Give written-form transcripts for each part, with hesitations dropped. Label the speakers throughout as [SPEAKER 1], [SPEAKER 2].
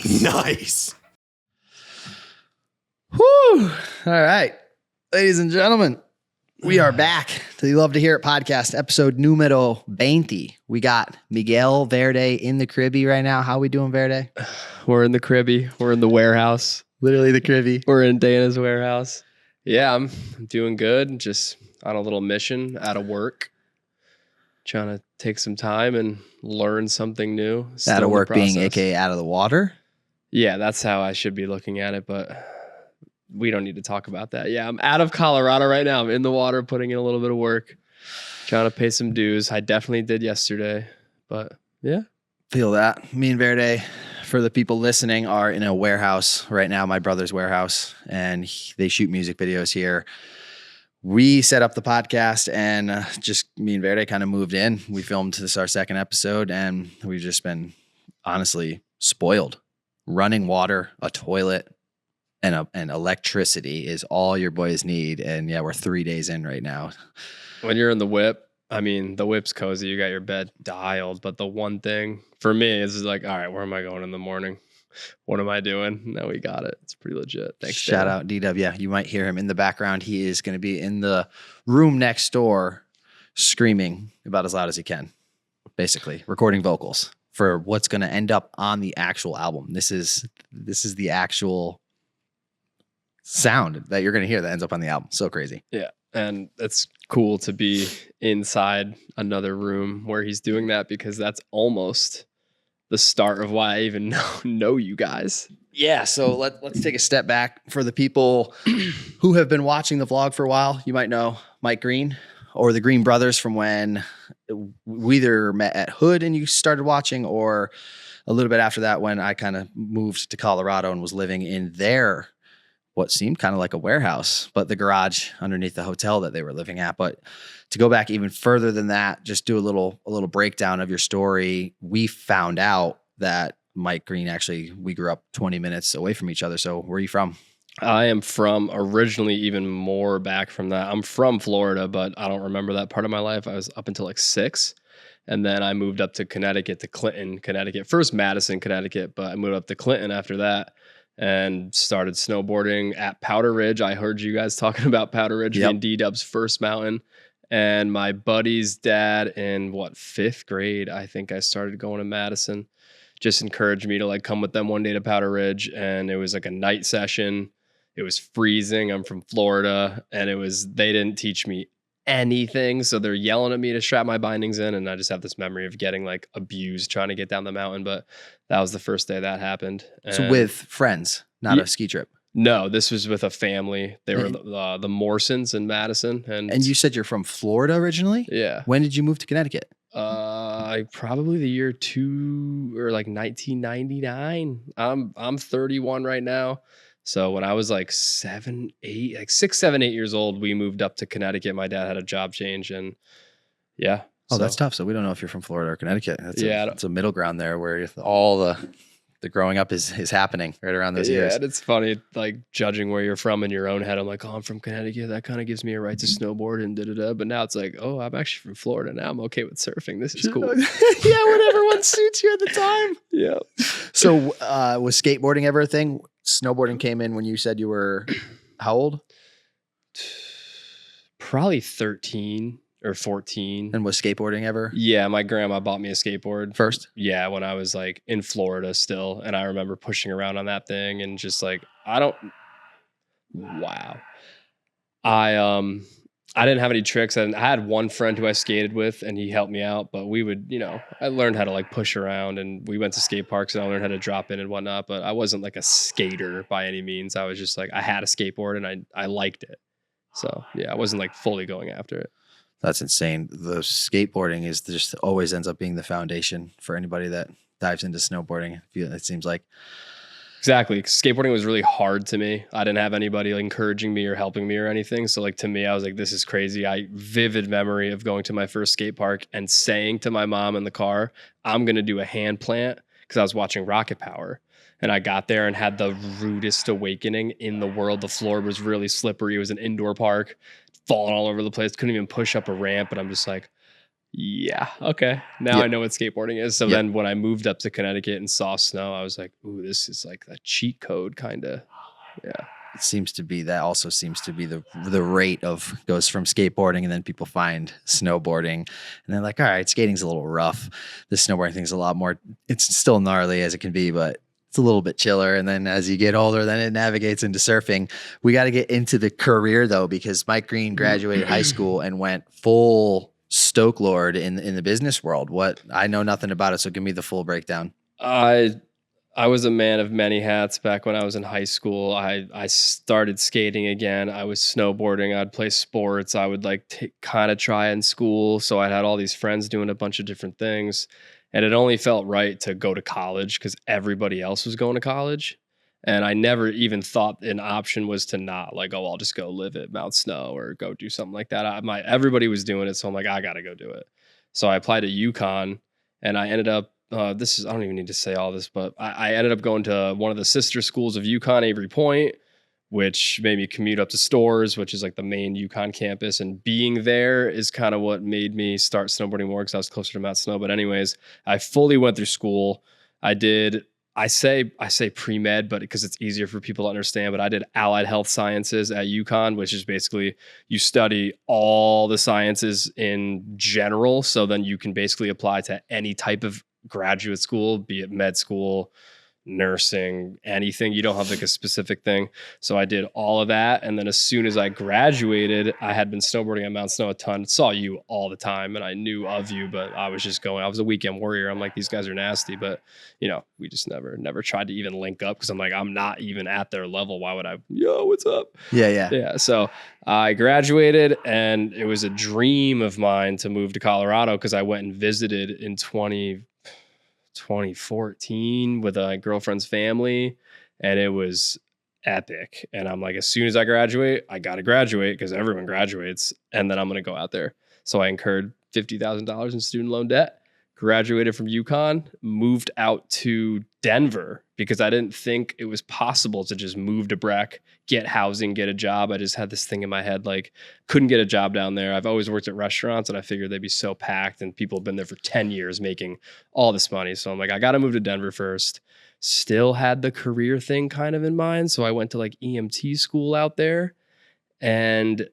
[SPEAKER 1] Nice.
[SPEAKER 2] Whew. All right. Ladies and gentlemen, we are back to the Love to Hear It podcast, episode numero 20. We got Miguel Verde in the cribby right now. How we doing, Verde?
[SPEAKER 3] We're in the cribby. We're in the warehouse.
[SPEAKER 2] Literally the cribby.
[SPEAKER 3] We're in Dana's warehouse. Yeah, I'm doing good. Just on a little mission out of work. Trying to take some time and learn something new.
[SPEAKER 2] Out of work being aka out of the water?
[SPEAKER 3] Yeah, that's how I should be looking at it, but we don't need to talk about that. Yeah, I'm out of Colorado right now. I'm in the water, putting in a little bit of work, trying to pay some dues. I definitely did yesterday, but yeah.
[SPEAKER 2] Feel that. Me and Verde, for the people listening, are in a warehouse right now, my brother's warehouse, and they shoot music videos here. We set up the podcast and just me and Verde kind of moved in. We filmed this our second episode, and we've just been honestly spoiled. Running water, a toilet, and electricity is all your boys need. And yeah, we're 3 days in right now.
[SPEAKER 3] When you're in the whip, I mean, the whip's cozy. You got your bed dialed. But the one thing for me is like, all right, where am I going in the morning? What am I doing? No, we got it. It's pretty legit. Thanks.
[SPEAKER 2] Shout out DW. Yeah, you might hear him in the background. He is going to be in the room next door screaming about as loud as he can, basically recording vocals for what's going to end up on the actual album. This is the actual sound that you're going to hear that ends up on the album. So crazy.
[SPEAKER 3] Yeah. And it's cool to be inside another room where he's doing that, because that's almost the start of why I even know you guys.
[SPEAKER 2] Yeah. So let's take a step back for the people who have been watching the vlog for a while. You might know Mike Green or the Green Brothers from when we either met at Hood and you started watching, or a little bit after that when I kind of moved to Colorado and was living in their what seemed kind of like a warehouse, but the garage underneath the hotel that they were living at. But to go back even further than that, just do a little breakdown of your story. We found out that Mike Green, actually, we grew up 20 minutes away from each other. So where are you from?
[SPEAKER 3] I am from originally even more back from that. I'm from Florida, but I don't remember that part of my life. I was up until like 6. And then I moved up to Connecticut, to Clinton, Connecticut. First Madison, Connecticut, but I moved up to Clinton after that and started snowboarding at Powder Ridge. I heard you guys talking about Powder Ridge being D-Dub's first mountain. And my buddy's dad in 5th grade, I think I started going to Madison, just encouraged me to like come with them one day to Powder Ridge. And it was like a night session. It was freezing. I'm from Florida, and they didn't teach me anything. So they're yelling at me to strap my bindings in. And I just have this memory of getting like abused trying to get down the mountain. But that was the first day that happened. And
[SPEAKER 2] so with friends, not a ski trip.
[SPEAKER 3] No, this was with a family. They were the Morsons in Madison. And
[SPEAKER 2] you said you're from Florida originally?
[SPEAKER 3] Yeah.
[SPEAKER 2] When did you move to Connecticut?
[SPEAKER 3] Probably the year 1999. I'm 31 right now. So when I was like 6, 7, 8 years old, we moved up to Connecticut. My dad had a job change, and yeah.
[SPEAKER 2] Oh, that's tough. So we don't know if you're from Florida or Connecticut. It's a middle ground there where all the growing up is happening right around those years.
[SPEAKER 3] Yeah, and it's funny, like judging where you're from in your own head. I'm like, oh, I'm from Connecticut. That kind of gives me a right to snowboard and da-da-da. But now it's like, oh, I'm actually from Florida. Now I'm okay with surfing. This is cool.
[SPEAKER 2] Yeah, whatever one suits you at the time.
[SPEAKER 3] Yeah.
[SPEAKER 2] So was skateboarding ever a thing? Snowboarding came in when you said you were how old?
[SPEAKER 3] Probably 13 or 14.
[SPEAKER 2] And was skateboarding ever?
[SPEAKER 3] Yeah, my grandma bought me a skateboard.
[SPEAKER 2] First?
[SPEAKER 3] Yeah, when I was like in Florida still. And I remember pushing around on that thing and just like, wow. I didn't have any tricks. I had one friend who I skated with, and he helped me out, but we would, I learned how to like push around, and we went to skate parks and I learned how to drop in and whatnot, but I wasn't like a skater by any means. I was just like, I had a skateboard and I liked it. So yeah, I wasn't like fully going after it.
[SPEAKER 2] That's insane. The skateboarding is just always ends up being the foundation for anybody that dives into snowboarding. It seems like.
[SPEAKER 3] Exactly. Skateboarding was really hard to me. I didn't have anybody like encouraging me or helping me or anything. So like to me, I was like, this is crazy. Vivid memory of going to my first skate park and saying to my mom in the car, I'm going to do a hand plant, because I was watching Rocket Power. And I got there and had the rudest awakening in the world. The floor was really slippery. It was an indoor park, falling all over the place. Couldn't even push up a ramp. And I'm just like, Yeah. Okay. Now
[SPEAKER 2] Yeah.
[SPEAKER 3] I know what skateboarding is. So
[SPEAKER 2] Yep.
[SPEAKER 3] then when I moved up to Connecticut and saw snow, I was like, ooh, this is like a cheat code kind of. Yeah.
[SPEAKER 2] It seems to be that also seems to be the rate of goes from skateboarding, and then people find snowboarding and they're like, all right, skating's a little rough. The snowboarding thing's a lot more, it's still gnarly as it can be, but it's a little bit chiller. And then as you get older, then it navigates into surfing. We got to get into the career though, because Mike Green graduated high school and went full Stoke Lord in the business world. What, I know nothing about it, so give me the full breakdown.
[SPEAKER 3] I was a man of many hats back when I was in high school. I started skating again. I was snowboarding. I'd play sports. I would like kind of try in school. So I had all these friends doing a bunch of different things. And it only felt right to go to college because everybody else was going to college. And I never even thought an option was to not like, oh, I'll just go live at Mount Snow or go do something like that. Everybody was doing it. So I'm like, I got to go do it. So I applied to UConn and I ended up, I don't even need to say all this, but I ended up going to one of the sister schools of UConn, Avery Point, which made me commute up to Stores, which is like the main UConn campus. And being there is kind of what made me start snowboarding more because I was closer to Mount Snow. But anyways, I fully went through school. I say pre-med, but because it's easier for people to understand, but I did allied health sciences at UConn, which is basically you study all the sciences in general. So then you can basically apply to any type of graduate school, be it med school, nursing, anything. You don't have like a specific thing. So I did all of that. And then as soon as I graduated, I had been snowboarding at Mount Snow a ton, saw you all the time. And I knew of you, but I was just going, I was a weekend warrior. I'm like, these guys are nasty, but you know, we just never tried to even link up. Cause I'm like, I'm not even at their level. Why would I, yo, what's up? Yeah. So I graduated and it was a dream of mine to move to Colorado. Cause I went and visited in 2014 with a girlfriend's family and it was epic. And I'm like, as soon as I graduate, I got to graduate because everyone graduates and then I'm going to go out there. So I incurred $50,000 in student loan debt, graduated from UConn, moved out to Denver because I didn't think it was possible to just move to Breck, get housing, get a job. I just had this thing in my head, like couldn't get a job down there. I've always worked at restaurants and I figured they'd be so packed and people have been there for 10 years making all this money. So I'm like, I got to move to Denver first. Still had the career thing kind of in mind. So I went to like EMT school out there and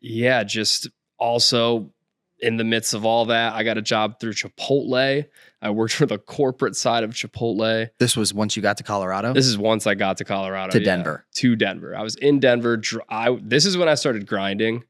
[SPEAKER 3] yeah, just also in the midst of all that, I got a job through Chipotle. I worked for the corporate side of Chipotle.
[SPEAKER 2] This was once you got to Colorado?
[SPEAKER 3] This is once I got to Colorado.
[SPEAKER 2] To Denver.
[SPEAKER 3] To Denver. I was in Denver. This is when I started grinding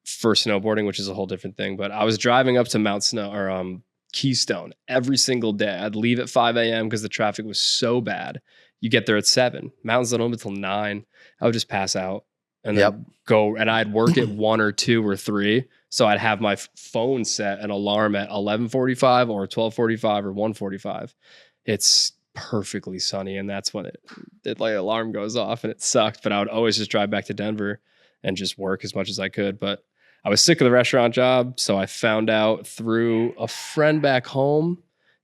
[SPEAKER 3] for snowboarding, which is a whole different thing. But I was driving up to Mount Snow or Keystone every single day. I'd leave at 5 a.m. because the traffic was so bad. You get there at 7. Mountains don't open until 9. I would just pass out and then go. And I'd work at 1 or 2 or 3. So I'd have my phone set an alarm at 11:45 or 12:45 or 1:45. It's perfectly sunny. And that's when it like alarm goes off and it sucked. But I would always just drive back to Denver and just work as much as I could. But I was sick of the restaurant job. So I found out through a friend back home,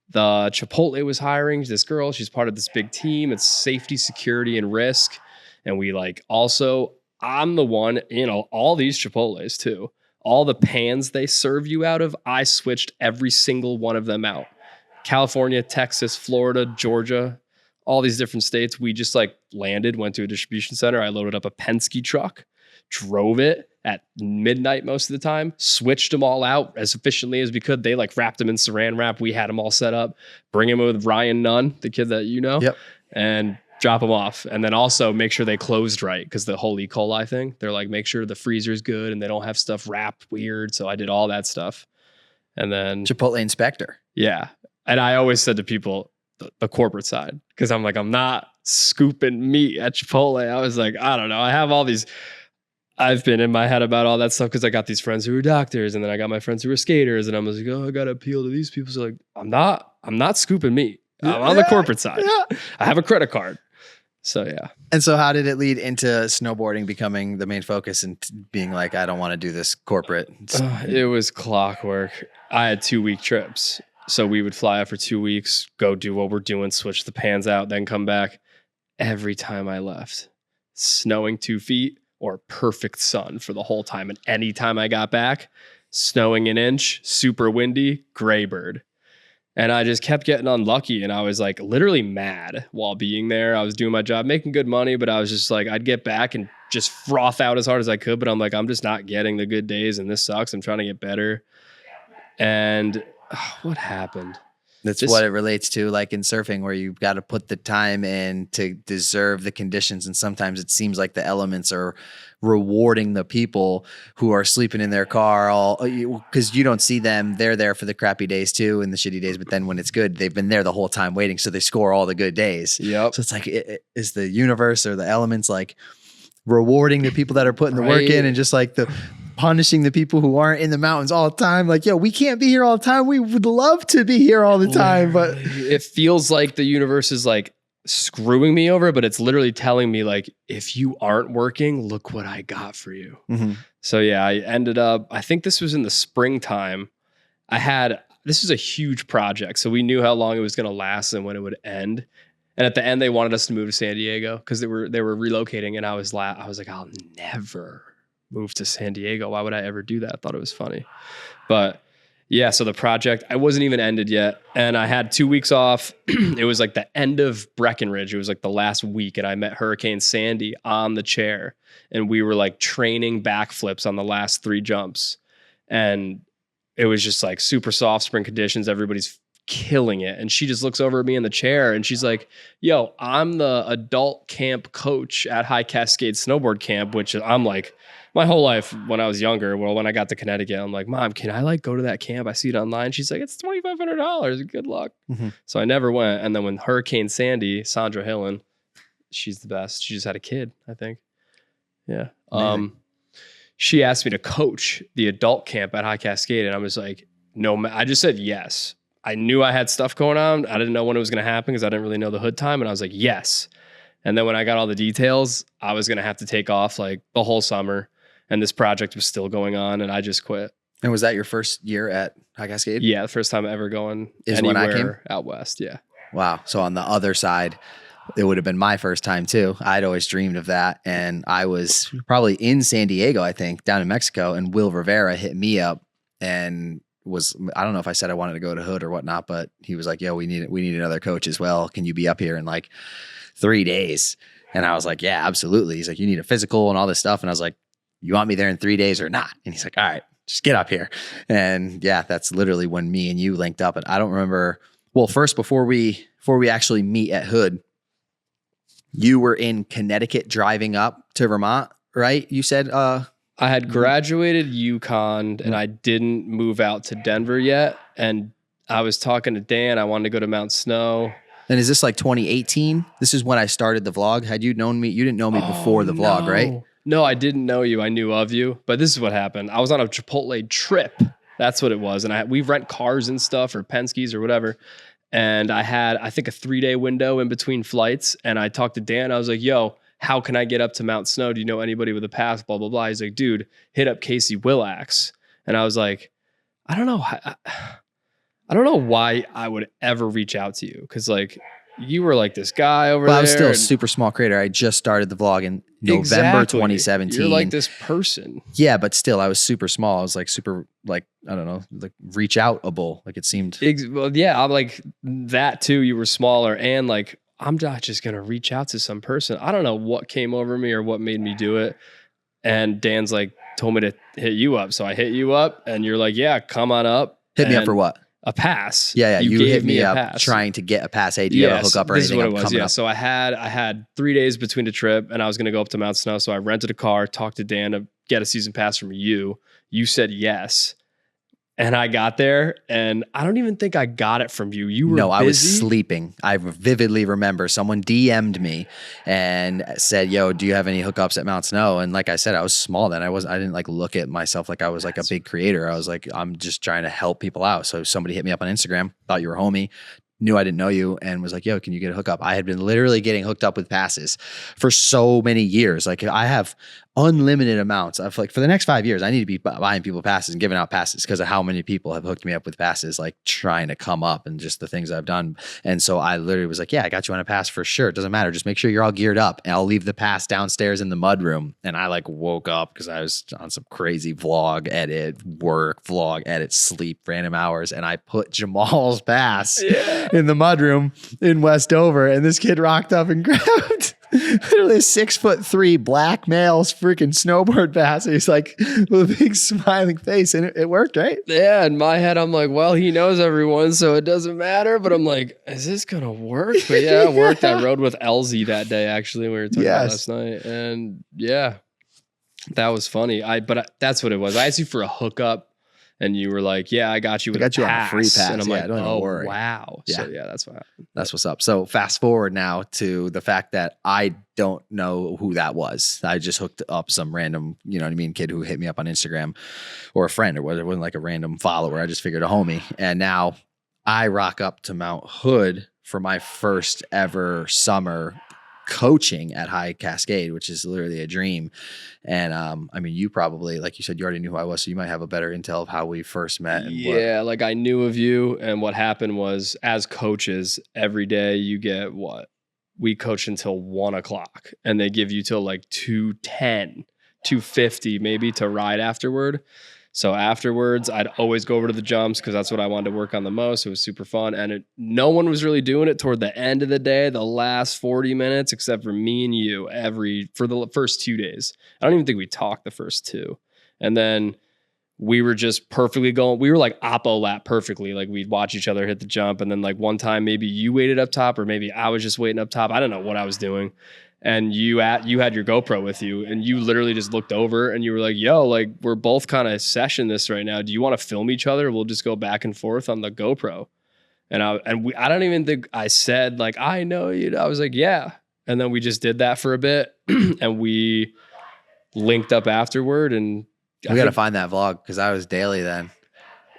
[SPEAKER 3] the Chipotle was hiring this girl. She's part of this big team. It's safety, security, and risk. And we like also, I'm the one in all these Chipotles too. All the pans they serve you out of, I switched every single one of them out. California, Texas, Florida, Georgia, all these different states. We just like landed, went to a distribution center. I loaded up a Penske truck, drove it at midnight most of the time, switched them all out as efficiently as we could. They like wrapped them in saran wrap. We had them all set up, bring them with Ryan Nunn, the kid that you know, and drop them off. And then also make sure they closed right because the whole E. coli thing, they're like, make sure the freezer's good and they don't have stuff wrapped weird. So I did all that stuff. And then
[SPEAKER 2] Chipotle inspector. Yeah.
[SPEAKER 3] And I always said to people, the corporate side, because I'm like, I'm not scooping meat at Chipotle. I was like, I don't know. I have all these, I've been in my head about all that stuff because I got these friends who are doctors and then I got my friends who are skaters and I'm like, oh, I got to appeal to these people. So like, I'm not scooping meat. I'm on the corporate side. Yeah. I have a credit card. So, yeah.
[SPEAKER 2] And so how did it lead into snowboarding becoming the main focus and being like, I don't want to do this corporate?
[SPEAKER 3] It was clockwork. I had 2-week trips. So we would fly out for 2 weeks, go do what we're doing, switch the pans out, then come back. Every time I left, snowing 2 feet or perfect sun for the whole time. And anytime I got back, snowing an inch, super windy, gray bird. And I just kept getting unlucky. And I was like literally mad while being there. I was doing my job, making good money, but I was just like, I'd get back and just froth out as hard as I could. But I'm like, I'm just not getting the good days and this sucks. I'm trying to get better. And what happened?
[SPEAKER 2] That's what it relates to, like in surfing, where you've got to put the time in to deserve the conditions. And sometimes it seems like the elements are rewarding the people who are sleeping in their car all because you don't see them. They're there for the crappy days too and the shitty days. But then when it's good, they've been there the whole time waiting. So they score all the good days.
[SPEAKER 3] Yep.
[SPEAKER 2] So it's like, is the universe or the elements like rewarding the people that are putting the work in and just like punishing the people who aren't in the mountains all the time? Like, yo, we can't be here all the time. We would love to be here all the time, but
[SPEAKER 3] it feels like the universe is like screwing me over, but it's literally telling me like, if you aren't working, look what I got for you.
[SPEAKER 2] Mm-hmm.
[SPEAKER 3] So yeah, I ended up, I think this was in the springtime. This was a huge project. So we knew how long it was going to last and when it would end. And at the end, they wanted us to move to San Diego because they were relocating. And I was like, I'll never move to San Diego. Why would I ever do that? I thought it was funny. But yeah, so the project, I wasn't even ended yet. And I had 2 weeks off. It was like the end of Breckenridge. It was like the last week. And I met Hurricane Sandy on the chair. And we were like training backflips on the last 3 jumps. And it was just like super soft spring conditions. Everybody's killing it. And she just looks over at me in the chair and she's like, yo, I'm the adult camp coach at High Cascade Snowboard Camp, which I'm like, my whole life when I was younger, well, when I got to Connecticut, I'm like, Mom, can I like go to that camp? I see it online. She's like, it's $2,500. Good luck. Mm-hmm. So I never went. And then when Hurricane Sandy, Sandra Hillen, she's the best. She just had a kid, I think. Yeah. She asked me to coach the adult camp at High Cascade. And I was like, no, I just said yes. I knew I had stuff going on. I didn't know when it was going to happen because I didn't really know the hood time. And I was like, yes. And then when I got all the details, I was going to have to take off like the whole summer. And this project was still going on, and I just quit.
[SPEAKER 2] And was that your first year at High Cascade?
[SPEAKER 3] Yeah, the first time ever going anywhere out west. Yeah.
[SPEAKER 2] Wow. So on the other side, it would have been my first time too. I'd always dreamed of that. And I was probably in San Diego, I think, down in Mexico, and Will Rivera hit me up and I don't know if I said I wanted to go to Hood or whatnot, but he was like, yo, we need another coach as well. Can you be up here in like 3 days? And I was like, yeah, absolutely. He's like, you need a physical and all this stuff. And I was like, you want me there in 3 days or not? And he's like, all right, just get up here. And yeah, that's literally when me and you linked up. And I don't remember. Well, first, before we actually meet at Hood, you were in Connecticut driving up to Vermont, right? You said,
[SPEAKER 3] I had graduated UConn and I didn't move out to Denver yet. And I was talking to Dan. I wanted to go to Mount Snow.
[SPEAKER 2] And is this like 2018? This is when I started the vlog. Had you known me? You didn't know me before the vlog, right?
[SPEAKER 3] No, I didn't know you. I knew of you, but this is what happened. I was on a Chipotle trip. That's what it was. And we rent cars and stuff or Penske's or whatever. And I had, I think, a 3-day window in between flights. And I talked to Dan. I was like, yo, how can I get up to Mount Snow? Do you know anybody with a pass? Blah, blah, blah. He's like, dude, hit up Casey Willax. And I was like, I don't know. I don't know why I would ever reach out to you. Cause like, you were like this guy over there.
[SPEAKER 2] I was still a super small creator. I just started the vlog in November 2017.
[SPEAKER 3] You're like this person.
[SPEAKER 2] Yeah, but still, I was super small. I was like super, like, I don't know, like reach outable. Like it seemed.
[SPEAKER 3] Well, yeah, I'm like that too. You were smaller and like, I'm not just going to reach out to some person. I don't know what came over me or what made me do it. And Dan's like, told me to hit you up. So I hit you up and you're like, yeah, come on up.
[SPEAKER 2] Hit me up for what?
[SPEAKER 3] A pass.
[SPEAKER 2] Yeah, you hit me up trying to get a pass. Hey, do you have a hookup or anything?
[SPEAKER 3] This is what it was. Yeah. So I had 3 days between the trip and I was going to go up to Mount Snow. So I rented a car, talked to Dan to get a season pass from you. You said yes. And I got there and I don't even think I got it from you. You were busy.
[SPEAKER 2] I was sleeping. I vividly remember someone DM'd me and said, yo, do you have any hookups at Mount Snow? And like I said, I was small then. I didn't like look at myself like I was like a big creator. I was like, I'm just trying to help people out. So somebody hit me up on Instagram, thought you were a homie, knew I didn't know you, and was like, yo, can you get a hookup? I had been literally getting hooked up with passes for so many years. Like I have unlimited amounts of like for the next 5 years, I need to be buying people passes and giving out passes because of how many people have hooked me up with passes, like trying to come up and just the things I've done. And so I literally was like, yeah, I got you on a pass for sure. It doesn't matter. Just make sure you're all geared up and I'll leave the pass downstairs in the mud room. And I like woke up because I was on some crazy vlog edit, sleep, random hours. And I put Jamal's pass in the mud room in Westover. And this kid rocked up and grabbed literally a 6'3" black male's freaking snowboard pass. And he's like with a big smiling face, and it worked, right?
[SPEAKER 3] Yeah. In my head, I'm like, well, he knows everyone, so it doesn't matter. But I'm like, is this gonna work? But yeah, it worked. I rode with LZ that day. Actually, we were talking about last night, and yeah, that was funny. That's what it was. I asked you for a hookup. And you were like, yeah, I got you with a
[SPEAKER 2] free pass.
[SPEAKER 3] And I'm like,
[SPEAKER 2] don't even worry.
[SPEAKER 3] Wow.
[SPEAKER 2] Yeah.
[SPEAKER 3] So yeah, that's what happened.
[SPEAKER 2] That's what's up. So fast forward now to the fact that I don't know who that was. I just hooked up some random, you know what I mean, kid who hit me up on Instagram or a friend, or whether it wasn't like a random follower. I just figured a homie. And now I rock up to Mount Hood for my first ever summer coaching at High Cascade, which is literally a dream. And I mean, you probably, like you said, you already knew who I was, so you might have a better intel of how we first met. And
[SPEAKER 3] like I knew of you, and what happened was, as coaches, every day you get we coach until 1 o'clock, and they give you till like 2:10, 2:50 maybe to ride afterward. So afterwards, I'd always go over to the jumps because that's what I wanted to work on the most. It was super fun. And no one was really doing it toward the end of the day, the last 40 minutes, except for me and you for the first 2 days. I don't even think we talked the first 2. And then we were just perfectly going. We were like oppo lap perfectly. Like we'd watch each other hit the jump. And then like one time, maybe you waited up top, or maybe I was just waiting up top. I don't know what I was doing. And you had your GoPro with you, and you literally just looked over and you were like, yo, like we're both kind of session this right now. Do you want to film each other? We'll just go back and forth on the GoPro. And I don't even think I said like, I know you. I was like, yeah. And then we just did that for a bit and we linked up afterward, and
[SPEAKER 2] we got to find that vlog because I was daily then.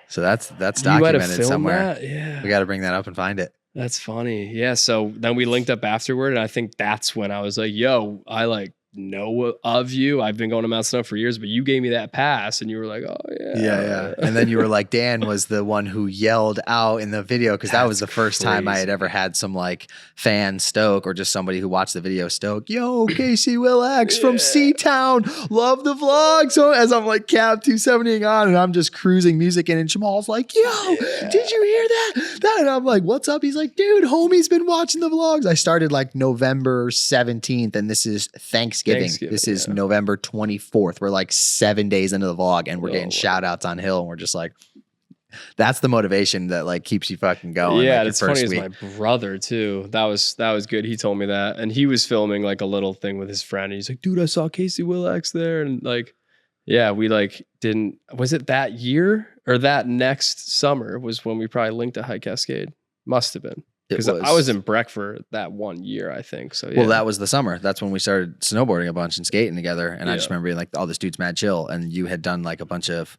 [SPEAKER 2] So that's documented somewhere.
[SPEAKER 3] Yeah.
[SPEAKER 2] We got to bring that up and find it.
[SPEAKER 3] That's funny. Yeah. So then we linked up afterward, and I think that's when I was like, yo, I like know of you. I've been going to Mount Snow for years, but you gave me that pass, and you were like, oh yeah.
[SPEAKER 2] Yeah. And then you were like, Dan was the one who yelled out in the video, because that was the first time I had ever had some like fan stoke, or just somebody who watched the video stoke. Yo, Casey Willax from C-Town, love the vlog. So as I'm like cap 270ing on, and I'm just cruising music in, and Jamal's like, yo, did you hear that? And I'm like, what's up? He's like, dude, homie's been watching the vlogs. I started like November 17th, and this is Thanksgiving. This is November 24th. We're like 7 days into the vlog, and we're getting shout outs on Hill, and we're just like, that's the motivation that like keeps you fucking going.
[SPEAKER 3] Yeah,
[SPEAKER 2] like
[SPEAKER 3] it's funny. It's my brother too. That was good. He told me that, and he was filming like a little thing with his friend, and he's like, dude, I saw Casey Willax there. And like, yeah, we like was it that year or that next summer was when we probably linked to High Cascade? Must have been. Because I was in Breck for that 1 year, I think. So yeah.
[SPEAKER 2] Well, that was the summer. That's when we started snowboarding a bunch and skating together. And I just remember being like, oh, this dude's mad chill. And you had done like a bunch of,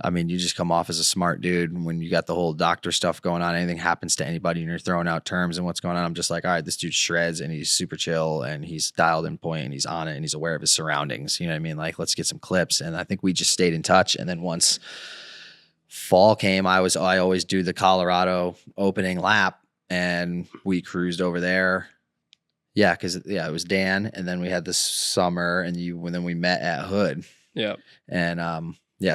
[SPEAKER 2] I mean, you just come off as a smart dude. When you got the whole doctor stuff going on, anything happens to anybody and you're throwing out terms and what's going on, I'm just like, all right, this dude shreds, and he's super chill, and he's dialed in point, and he's on it, and he's aware of his surroundings. You know what I mean? Like, let's get some clips. And I think we just stayed in touch. And then once fall came, I always do the Colorado opening lap. And we cruised over there. Yeah, because it was Dan, and then we had this summer, and then we met at Hood.
[SPEAKER 3] Yeah.
[SPEAKER 2] And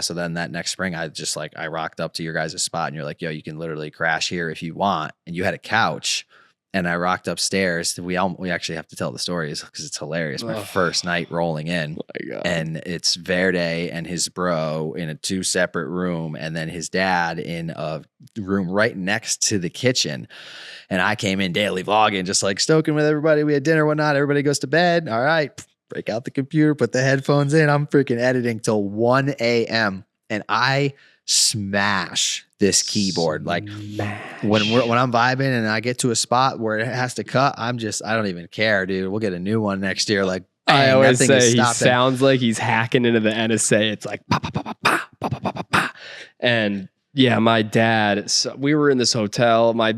[SPEAKER 2] so then that next spring, I rocked up to your guys' spot, and you're like, yo, you can literally crash here if you want. And you had a couch, and I rocked upstairs. We actually have to tell the stories because it's hilarious. My first night rolling in, and it's Verde and his bro in 2 separate room, and then his dad in a room right next to the kitchen. And I came in daily vlogging, just like stoking with everybody. We had dinner, whatnot. Everybody goes to bed. All right, break out the computer, put the headphones in. I'm freaking editing till 1 a.m. and I smash this keyboard. Like when I'm vibing and I get to a spot where it has to cut, I don't even care, dude. We'll get a new one next year. Like, bang,
[SPEAKER 3] I always say he sounds like he's hacking into the NSA. It's like pa pa pa pa pa pa pa pa pa, and Yeah, my dad. So we were in this hotel. My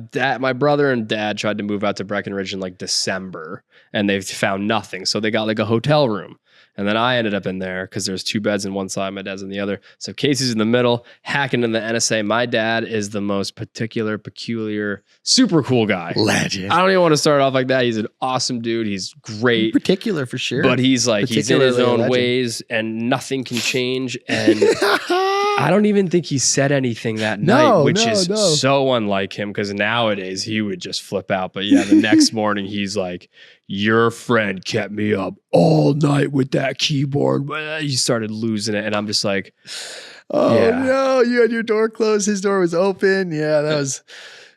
[SPEAKER 3] brother and dad tried to move out to Breckenridge in like December, and they found nothing. So they got like a hotel room, and then I ended up in there because there's 2 beds in one side, my dad's in the other. So Casey's in the middle, hacking in the NSA. My dad is the most peculiar, super cool guy.
[SPEAKER 2] Legend.
[SPEAKER 3] I don't even want to start off like that. He's an awesome dude. He's great.
[SPEAKER 2] Particular for sure.
[SPEAKER 3] But he's like, he's in his
[SPEAKER 2] Particularly a
[SPEAKER 3] own
[SPEAKER 2] legend.
[SPEAKER 3] ways, and nothing can change. And I don't even think he said anything that night,
[SPEAKER 2] No,
[SPEAKER 3] which
[SPEAKER 2] no,
[SPEAKER 3] is
[SPEAKER 2] no.
[SPEAKER 3] so unlike him, because nowadays he would just flip out. But yeah, the next morning he's like, your friend kept me up all night with that keyboard. He started losing it. And I'm just like,
[SPEAKER 2] Oh
[SPEAKER 3] Yeah.
[SPEAKER 2] no, you had your door closed, his door was open. Yeah, that was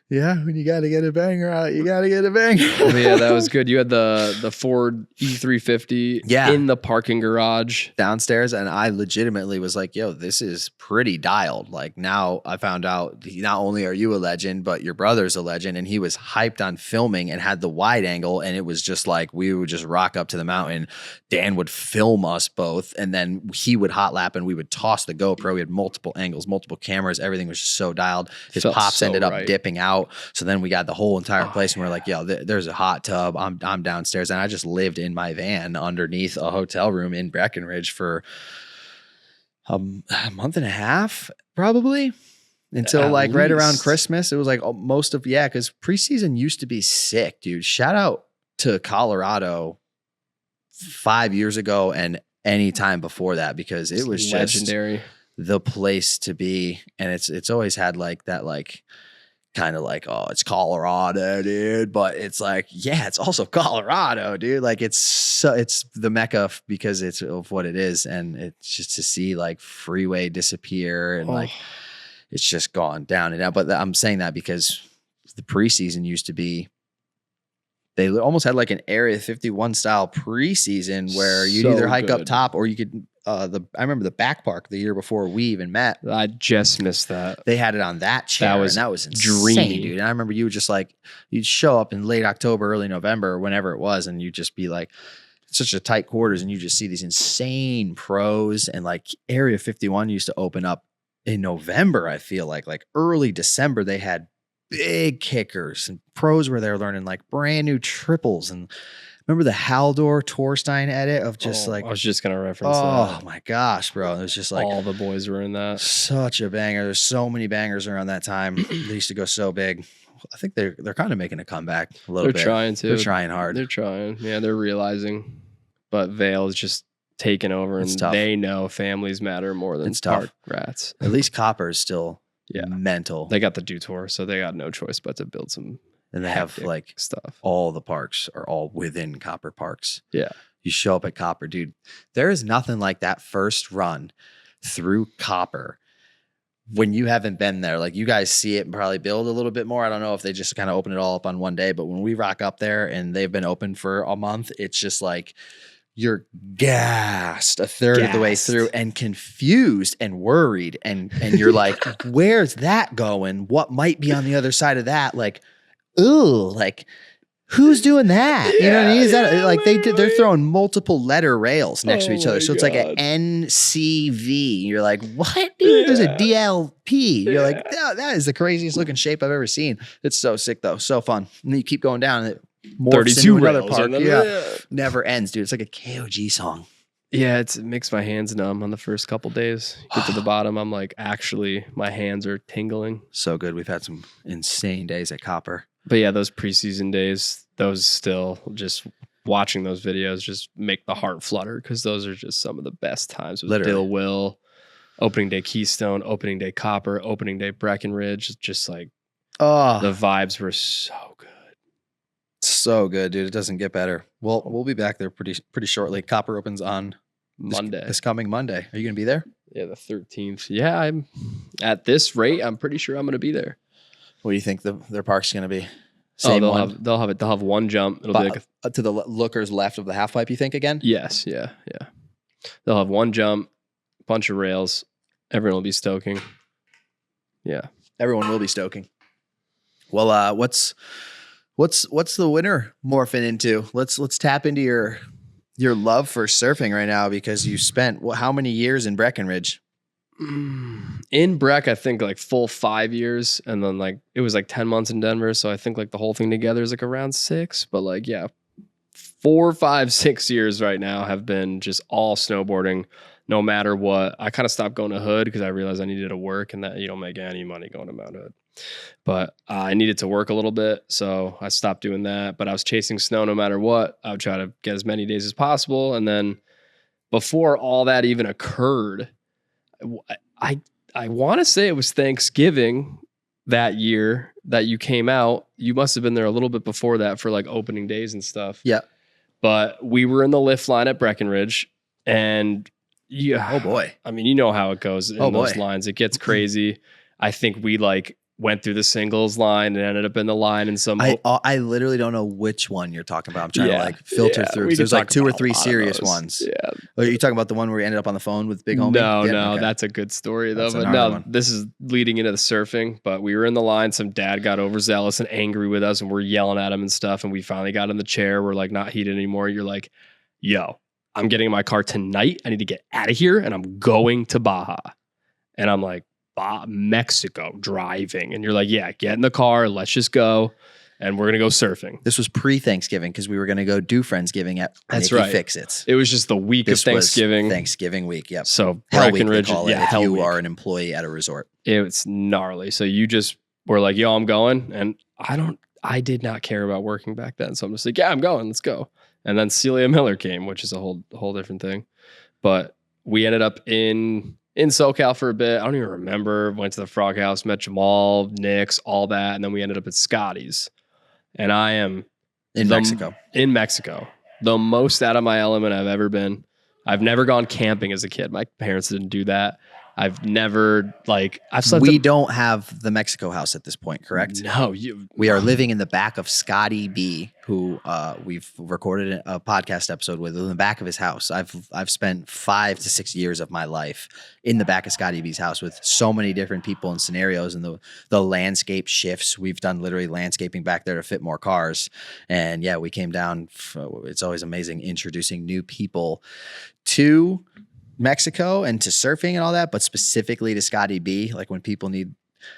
[SPEAKER 2] when you gotta get a banger out, you gotta get a banger.
[SPEAKER 3] but yeah, that was good. You had the Ford E350
[SPEAKER 2] Yeah.
[SPEAKER 3] in the parking garage.
[SPEAKER 2] Downstairs, and I legitimately was like, yo, this is pretty dialed. Like, now I found out not only are you a legend, but your brother's a legend, and he was hyped on filming and had the wide angle, and it was just like we would just rock up to the mountain. Dan would film us both, and then he would hot lap, and we would toss the GoPro. We had multiple angles, multiple cameras. Everything was just so dialed. His
[SPEAKER 3] Felt
[SPEAKER 2] pops
[SPEAKER 3] so
[SPEAKER 2] ended up
[SPEAKER 3] right.
[SPEAKER 2] dipping out. So then we got the whole entire
[SPEAKER 3] Oh,
[SPEAKER 2] place, and we're like, yo, there's a hot tub. I'm downstairs, and I just lived in my van underneath a hotel room in Breckenridge for a month and a half, probably, until
[SPEAKER 3] At
[SPEAKER 2] like right around
[SPEAKER 3] least.
[SPEAKER 2] Christmas. It was like because preseason used to be sick, dude. Shout out to Colorado 5 years ago and any time before that, because it was just
[SPEAKER 3] legendary.
[SPEAKER 2] the place to be. And it's always had like that, like, kind of like, oh, it's Colorado, dude. But it's like, yeah, it's also Colorado, dude. Like, it's the Mecca because it's of what it is. And it's just to see like freeway disappear and like, it's just gone down and down. But I'm saying that because the preseason used to be, they almost had like an Area 51 style preseason where you'd
[SPEAKER 3] So
[SPEAKER 2] either hike up
[SPEAKER 3] good.
[SPEAKER 2] top or you could, I remember the back park the year before we even met.
[SPEAKER 3] I just missed that.
[SPEAKER 2] They had it on that chair,
[SPEAKER 3] That was
[SPEAKER 2] and that was insane,
[SPEAKER 3] dreamy.
[SPEAKER 2] dude. And I remember you would just like, you'd show up in late October, early November, or whenever it was, and you'd just be like, such a tight quarters, and you just see these insane pros. And like Area 51 used to open up in November, I feel like early December, they had big kickers and pros where they were learning like brand new triples. And remember the Haldor Torstein edit of just
[SPEAKER 3] I was just gonna reference
[SPEAKER 2] oh
[SPEAKER 3] that.
[SPEAKER 2] my gosh, bro. It was just like
[SPEAKER 3] All the boys were in that.
[SPEAKER 2] such a banger. There's so many bangers around that time. They used to go so big. I think they're kind of making a comeback a little
[SPEAKER 3] They're
[SPEAKER 2] bit.
[SPEAKER 3] trying to.
[SPEAKER 2] They're trying hard.
[SPEAKER 3] They're trying. Yeah, they're realizing. But Vail is just taking over,
[SPEAKER 2] It's
[SPEAKER 3] and
[SPEAKER 2] tough.
[SPEAKER 3] they know families matter more than
[SPEAKER 2] It's tough.
[SPEAKER 3] park rats.
[SPEAKER 2] At least Copper is still
[SPEAKER 3] Yeah.
[SPEAKER 2] mental.
[SPEAKER 3] They got the do tour, so they got no choice but to build some
[SPEAKER 2] And they have
[SPEAKER 3] hectic
[SPEAKER 2] like
[SPEAKER 3] stuff.
[SPEAKER 2] all the parks are all within Copper parks.
[SPEAKER 3] Yeah.
[SPEAKER 2] You show up at Copper, dude. There is nothing like that first run through Copper when you haven't been there. Like, you guys see it and probably build a little bit more. I don't know if they just kind of open it all up on one day, but when we rock up there and they've been open for a month, it's just like you're gassed a third of the way
[SPEAKER 3] Gassed.
[SPEAKER 2] through and confused and worried. And you're like, where's that going? What might be on the other side of that? Like, ooh, like, who's doing that? You know what I mean? Is that like they're throwing multiple letter rails next to each
[SPEAKER 3] Oh
[SPEAKER 2] other.
[SPEAKER 3] my
[SPEAKER 2] So it's like
[SPEAKER 3] God.
[SPEAKER 2] an NCV. You're like, what, dude? There's a DLP. You're like, no, that is the craziest looking shape I've ever seen. It's so sick though. So fun. And then you keep going down and it morphs
[SPEAKER 3] 32
[SPEAKER 2] into another
[SPEAKER 3] rails.
[SPEAKER 2] park.
[SPEAKER 3] And then,
[SPEAKER 2] Yeah. Never ends, dude. It's like a KOG song.
[SPEAKER 3] Yeah, it makes my hands numb on the first couple days. Get to the bottom, I'm like, actually, my hands are tingling.
[SPEAKER 2] So good. We've had some insane days at Copper.
[SPEAKER 3] But yeah, those preseason days, those still just watching those videos just make the heart flutter, because those are just some of the best times with
[SPEAKER 2] Literally.
[SPEAKER 3] Dill Will, opening day Keystone, opening day Copper, opening day Breckenridge. Just like
[SPEAKER 2] Oh,
[SPEAKER 3] the vibes were so good.
[SPEAKER 2] so good, dude. It doesn't get better. Well, we'll be back there pretty shortly. Copper opens on
[SPEAKER 3] Monday.
[SPEAKER 2] this coming Monday. Are you going to be there?
[SPEAKER 3] Yeah, the 13th. Yeah, I'm at this rate, I'm pretty sure I'm gonna be there.
[SPEAKER 2] What do you think their park's going to be?
[SPEAKER 3] Oh,
[SPEAKER 2] Same
[SPEAKER 3] they'll
[SPEAKER 2] one?
[SPEAKER 3] have one jump. It'll be like
[SPEAKER 2] To the lookers left of the half pipe, you think, again?
[SPEAKER 3] yes, yeah. They'll have one jump, bunch of rails. Everyone will be stoking. Yeah.
[SPEAKER 2] Everyone will be stoking. Well, what's the winter morphing into? Let's tap into your love for surfing right now, because you spent how many years in Breckenridge?
[SPEAKER 3] In Breck, I think like full 5 years, and then like it was like 10 months in Denver. So I think like the whole thing together is like around 6. But like, yeah, 4, 5, 6 years right now have been just all snowboarding, no matter what. I kind of stopped going to Hood because I realized I needed to work, and that you don't make any money going to Mount Hood. But I needed to work a little bit, so I stopped doing that. But I was chasing snow no matter what. I would try to get as many days as possible, and then before all that even occurred, I want to say it was Thanksgiving that year that you came out. You must have been there a little bit before that for like opening days and stuff.
[SPEAKER 2] Yeah.
[SPEAKER 3] But we were in the lift line at Breckenridge, and yeah,
[SPEAKER 2] Oh boy.
[SPEAKER 3] I mean, you know how it goes in those lines. It gets crazy. I think we like went through the singles line and ended up in the line in some.
[SPEAKER 2] I literally don't know which one you're talking about. I'm trying to like filter through. 'Cause there's like 2 or 3 serious ones.
[SPEAKER 3] Yeah.
[SPEAKER 2] Are you talking about the one where we ended up on the phone with Big Homie?
[SPEAKER 3] No,
[SPEAKER 2] Yeah,
[SPEAKER 3] no,
[SPEAKER 2] okay.
[SPEAKER 3] that's a good story though.
[SPEAKER 2] That's
[SPEAKER 3] But
[SPEAKER 2] another
[SPEAKER 3] no,
[SPEAKER 2] one.
[SPEAKER 3] this is leading into the surfing. But we were in the line. Some dad got overzealous and angry with us, and we're yelling at him and stuff. And we finally got in the chair. We're like not heated anymore. You're like, yo, I'm getting in my car tonight. I need to get out of here, and I'm going to Baja. And I'm like, Mexico, driving. And you're like, yeah, get in the car. Let's just go. And we're going to go surfing.
[SPEAKER 2] This was pre-Thanksgiving because we were going to go do Friendsgiving at
[SPEAKER 3] That's
[SPEAKER 2] Nikki
[SPEAKER 3] right.
[SPEAKER 2] Fix-Its.
[SPEAKER 3] It was just the week
[SPEAKER 2] This
[SPEAKER 3] of Thanksgiving.
[SPEAKER 2] was Thanksgiving week, yep.
[SPEAKER 3] So
[SPEAKER 2] Hell week, they
[SPEAKER 3] Breckenridge,
[SPEAKER 2] call it,
[SPEAKER 3] yeah,
[SPEAKER 2] if
[SPEAKER 3] hell
[SPEAKER 2] you
[SPEAKER 3] week.
[SPEAKER 2] are an employee at a resort.
[SPEAKER 3] It's gnarly. So you just were like, yo, I'm going. And I did not care about working back then. So I'm just like, yeah, I'm going. Let's go. And then Celia Miller came, which is a whole different thing. But we ended up in SoCal for a bit. I don't even remember. Went to the Frog House, met Jamal, Nick's, all that. And then we ended up at Scotty's. And I am
[SPEAKER 2] In Mexico.
[SPEAKER 3] In Mexico. The most out of my element I've ever been. I've never gone camping as a kid. My parents didn't do that. I've never I've slept.
[SPEAKER 2] We don't have the Mexico house at this point, correct?
[SPEAKER 3] No,
[SPEAKER 2] We are living in the back of Scotty B, who we've recorded a podcast episode with, in the back of his house. I've spent 5 to 6 years of my life in the back of Scotty B's house with so many different people and scenarios, and the landscape shifts. We've done literally landscaping back there to fit more cars. And yeah, we came down. It's always amazing introducing new people to Mexico and to surfing and all that, but specifically to Scotty B. Like when people need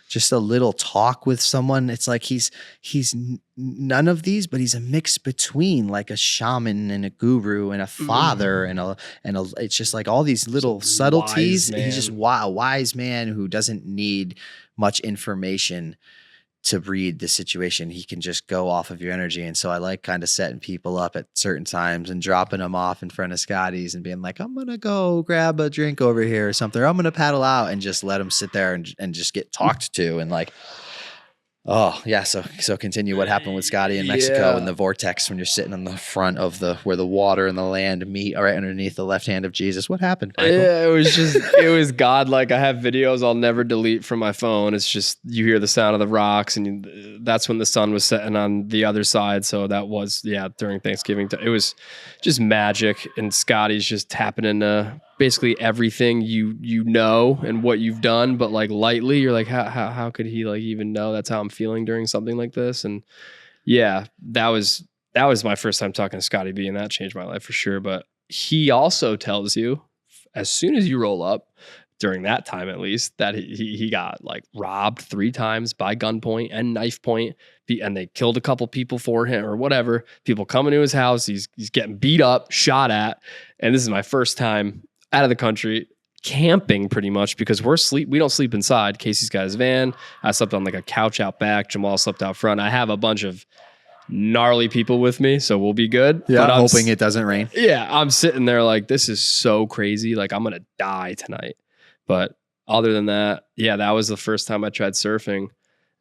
[SPEAKER 2] just a little talk with someone, it's like he's none of these, but he's a mix between like a shaman and a guru and a father and a it's just like all these little subtleties. He's just a wise man who doesn't need much information to read the situation. He can just go off of your energy. And so I like kind of setting people up at certain times and dropping them off in front of Scotty's and being like, I'm going to go grab a drink over here or something. Or I'm going to paddle out, and just let them sit there and just get talked to. And like, oh yeah. So continue what happened with Scotty in Mexico and the vortex when you're sitting on the front of where the water and the land meet right underneath the left hand of Jesus. What happened, Michael?
[SPEAKER 3] Yeah, it was godlike. I have videos I'll never delete from my phone. It's just, you hear the sound of the rocks, and that's when the sun was setting on the other side. So that was, during Thanksgiving. It was just magic. And Scotty's just tapping into basically everything you know and what you've done, but like lightly. You're like, how could he like even know that's how I'm feeling during something like this? And yeah, that was my first time talking to Scotty B, and that changed my life for sure. But he also tells you, as soon as you roll up, during that time at least, that he got like robbed 3 times by gunpoint and knife point, and they killed a couple people for him or whatever. People coming to his house, he's getting beat up, shot at. And this is my first time out of the country camping, pretty much, because we don't sleep inside. Casey's got his van. I slept on like a couch out back. Jamal slept out front. I have a bunch of gnarly people with me, so we'll be good.
[SPEAKER 2] Yeah,
[SPEAKER 3] but
[SPEAKER 2] hoping it doesn't rain.
[SPEAKER 3] Yeah, I'm sitting there like, this is so crazy. Like, I'm gonna die tonight. But other than that, that was the first time I tried surfing,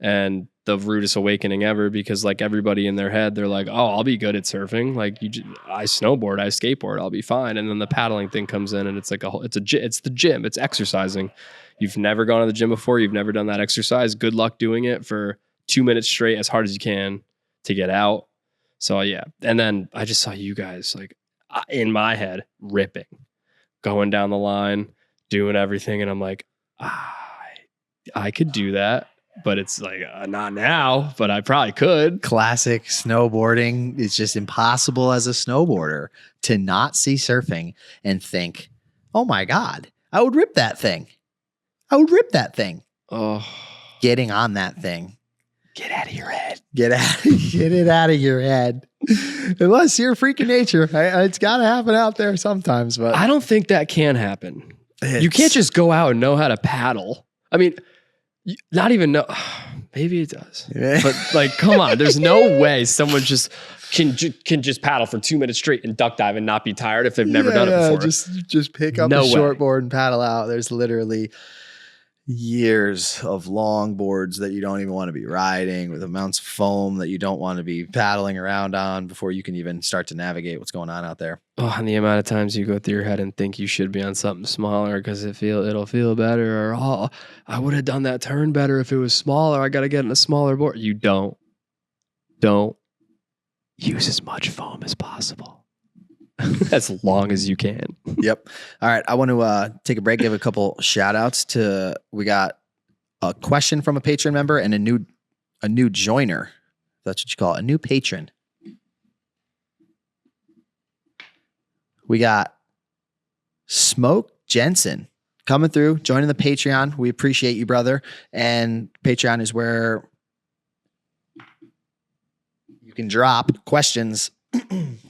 [SPEAKER 3] and the rudest awakening ever, because like everybody in their head, they're like, oh, I'll be good at surfing. Like I snowboard, I skateboard, I'll be fine. And then the paddling thing comes in, and it's like it's the gym, it's exercising. You've never gone to the gym before. You've never done that exercise. Good luck doing it for 2 minutes straight, as hard as you can to get out. So yeah. And then I just saw you guys like in my head ripping, going down the line, doing everything. And I'm like, I could do that. But it's like, not now, but I probably could.
[SPEAKER 2] Classic snowboarding. It's just impossible as a snowboarder to not see surfing and think, oh my God, I would rip that thing. I would rip that thing.
[SPEAKER 3] Oh,
[SPEAKER 2] Getting on that thing.
[SPEAKER 3] get out of your head.
[SPEAKER 2] Get it out of your head. Unless you're a freak of nature. It's got to happen out there sometimes. But
[SPEAKER 3] I don't think that can happen. You can't just go out and know how to paddle. I mean, not even know. Maybe it does. But like, come on. There's no way someone just can just paddle for 2 minutes straight and duck dive and not be tired if they've never done it before.
[SPEAKER 2] Just pick up a shortboard and paddle out. There's literally years of long boards that you don't even want to be riding, with amounts of foam that you don't want to be paddling around on before you can even start to navigate what's going on out there.
[SPEAKER 3] Oh, and the amount of times you go through your head and think you should be on something smaller because it'll feel better, or oh, I would have done that turn better if it was smaller. I got to get in a smaller board. You don't use as much foam as possible. As long as you can.
[SPEAKER 2] Yep. All right. I want to take a break, give a couple shout outs to, we got a question from a Patreon member and a new joiner. That's what you call it, a new patron. We got Smoke Jensen coming through, joining the Patreon. We appreciate you, brother. And Patreon is where you can drop questions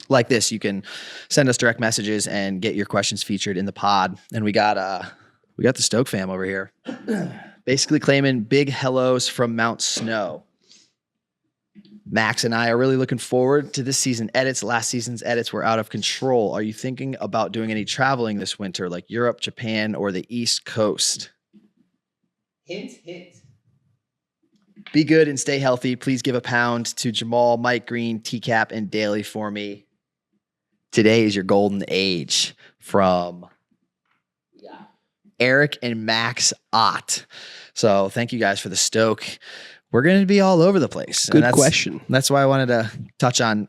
[SPEAKER 2] like this. You can send us direct messages and get your questions featured in the pod. And we got the Stoke fam over here basically claiming big hellos from Mount Snow. Max and I are really looking forward to this season edits. Last season's edits were out of control. Are you thinking about doing any traveling this winter, like Europe, Japan, or the East Coast? Hint, hint. Be good and stay healthy. Please give a pound to Jamal, Mike Green, TCAP, and Daly for me. Today is your golden age from Eric and Max Ott. So thank you guys for the Stoke. We're going to be all over the place.
[SPEAKER 3] Good question.
[SPEAKER 2] That's why I wanted to touch on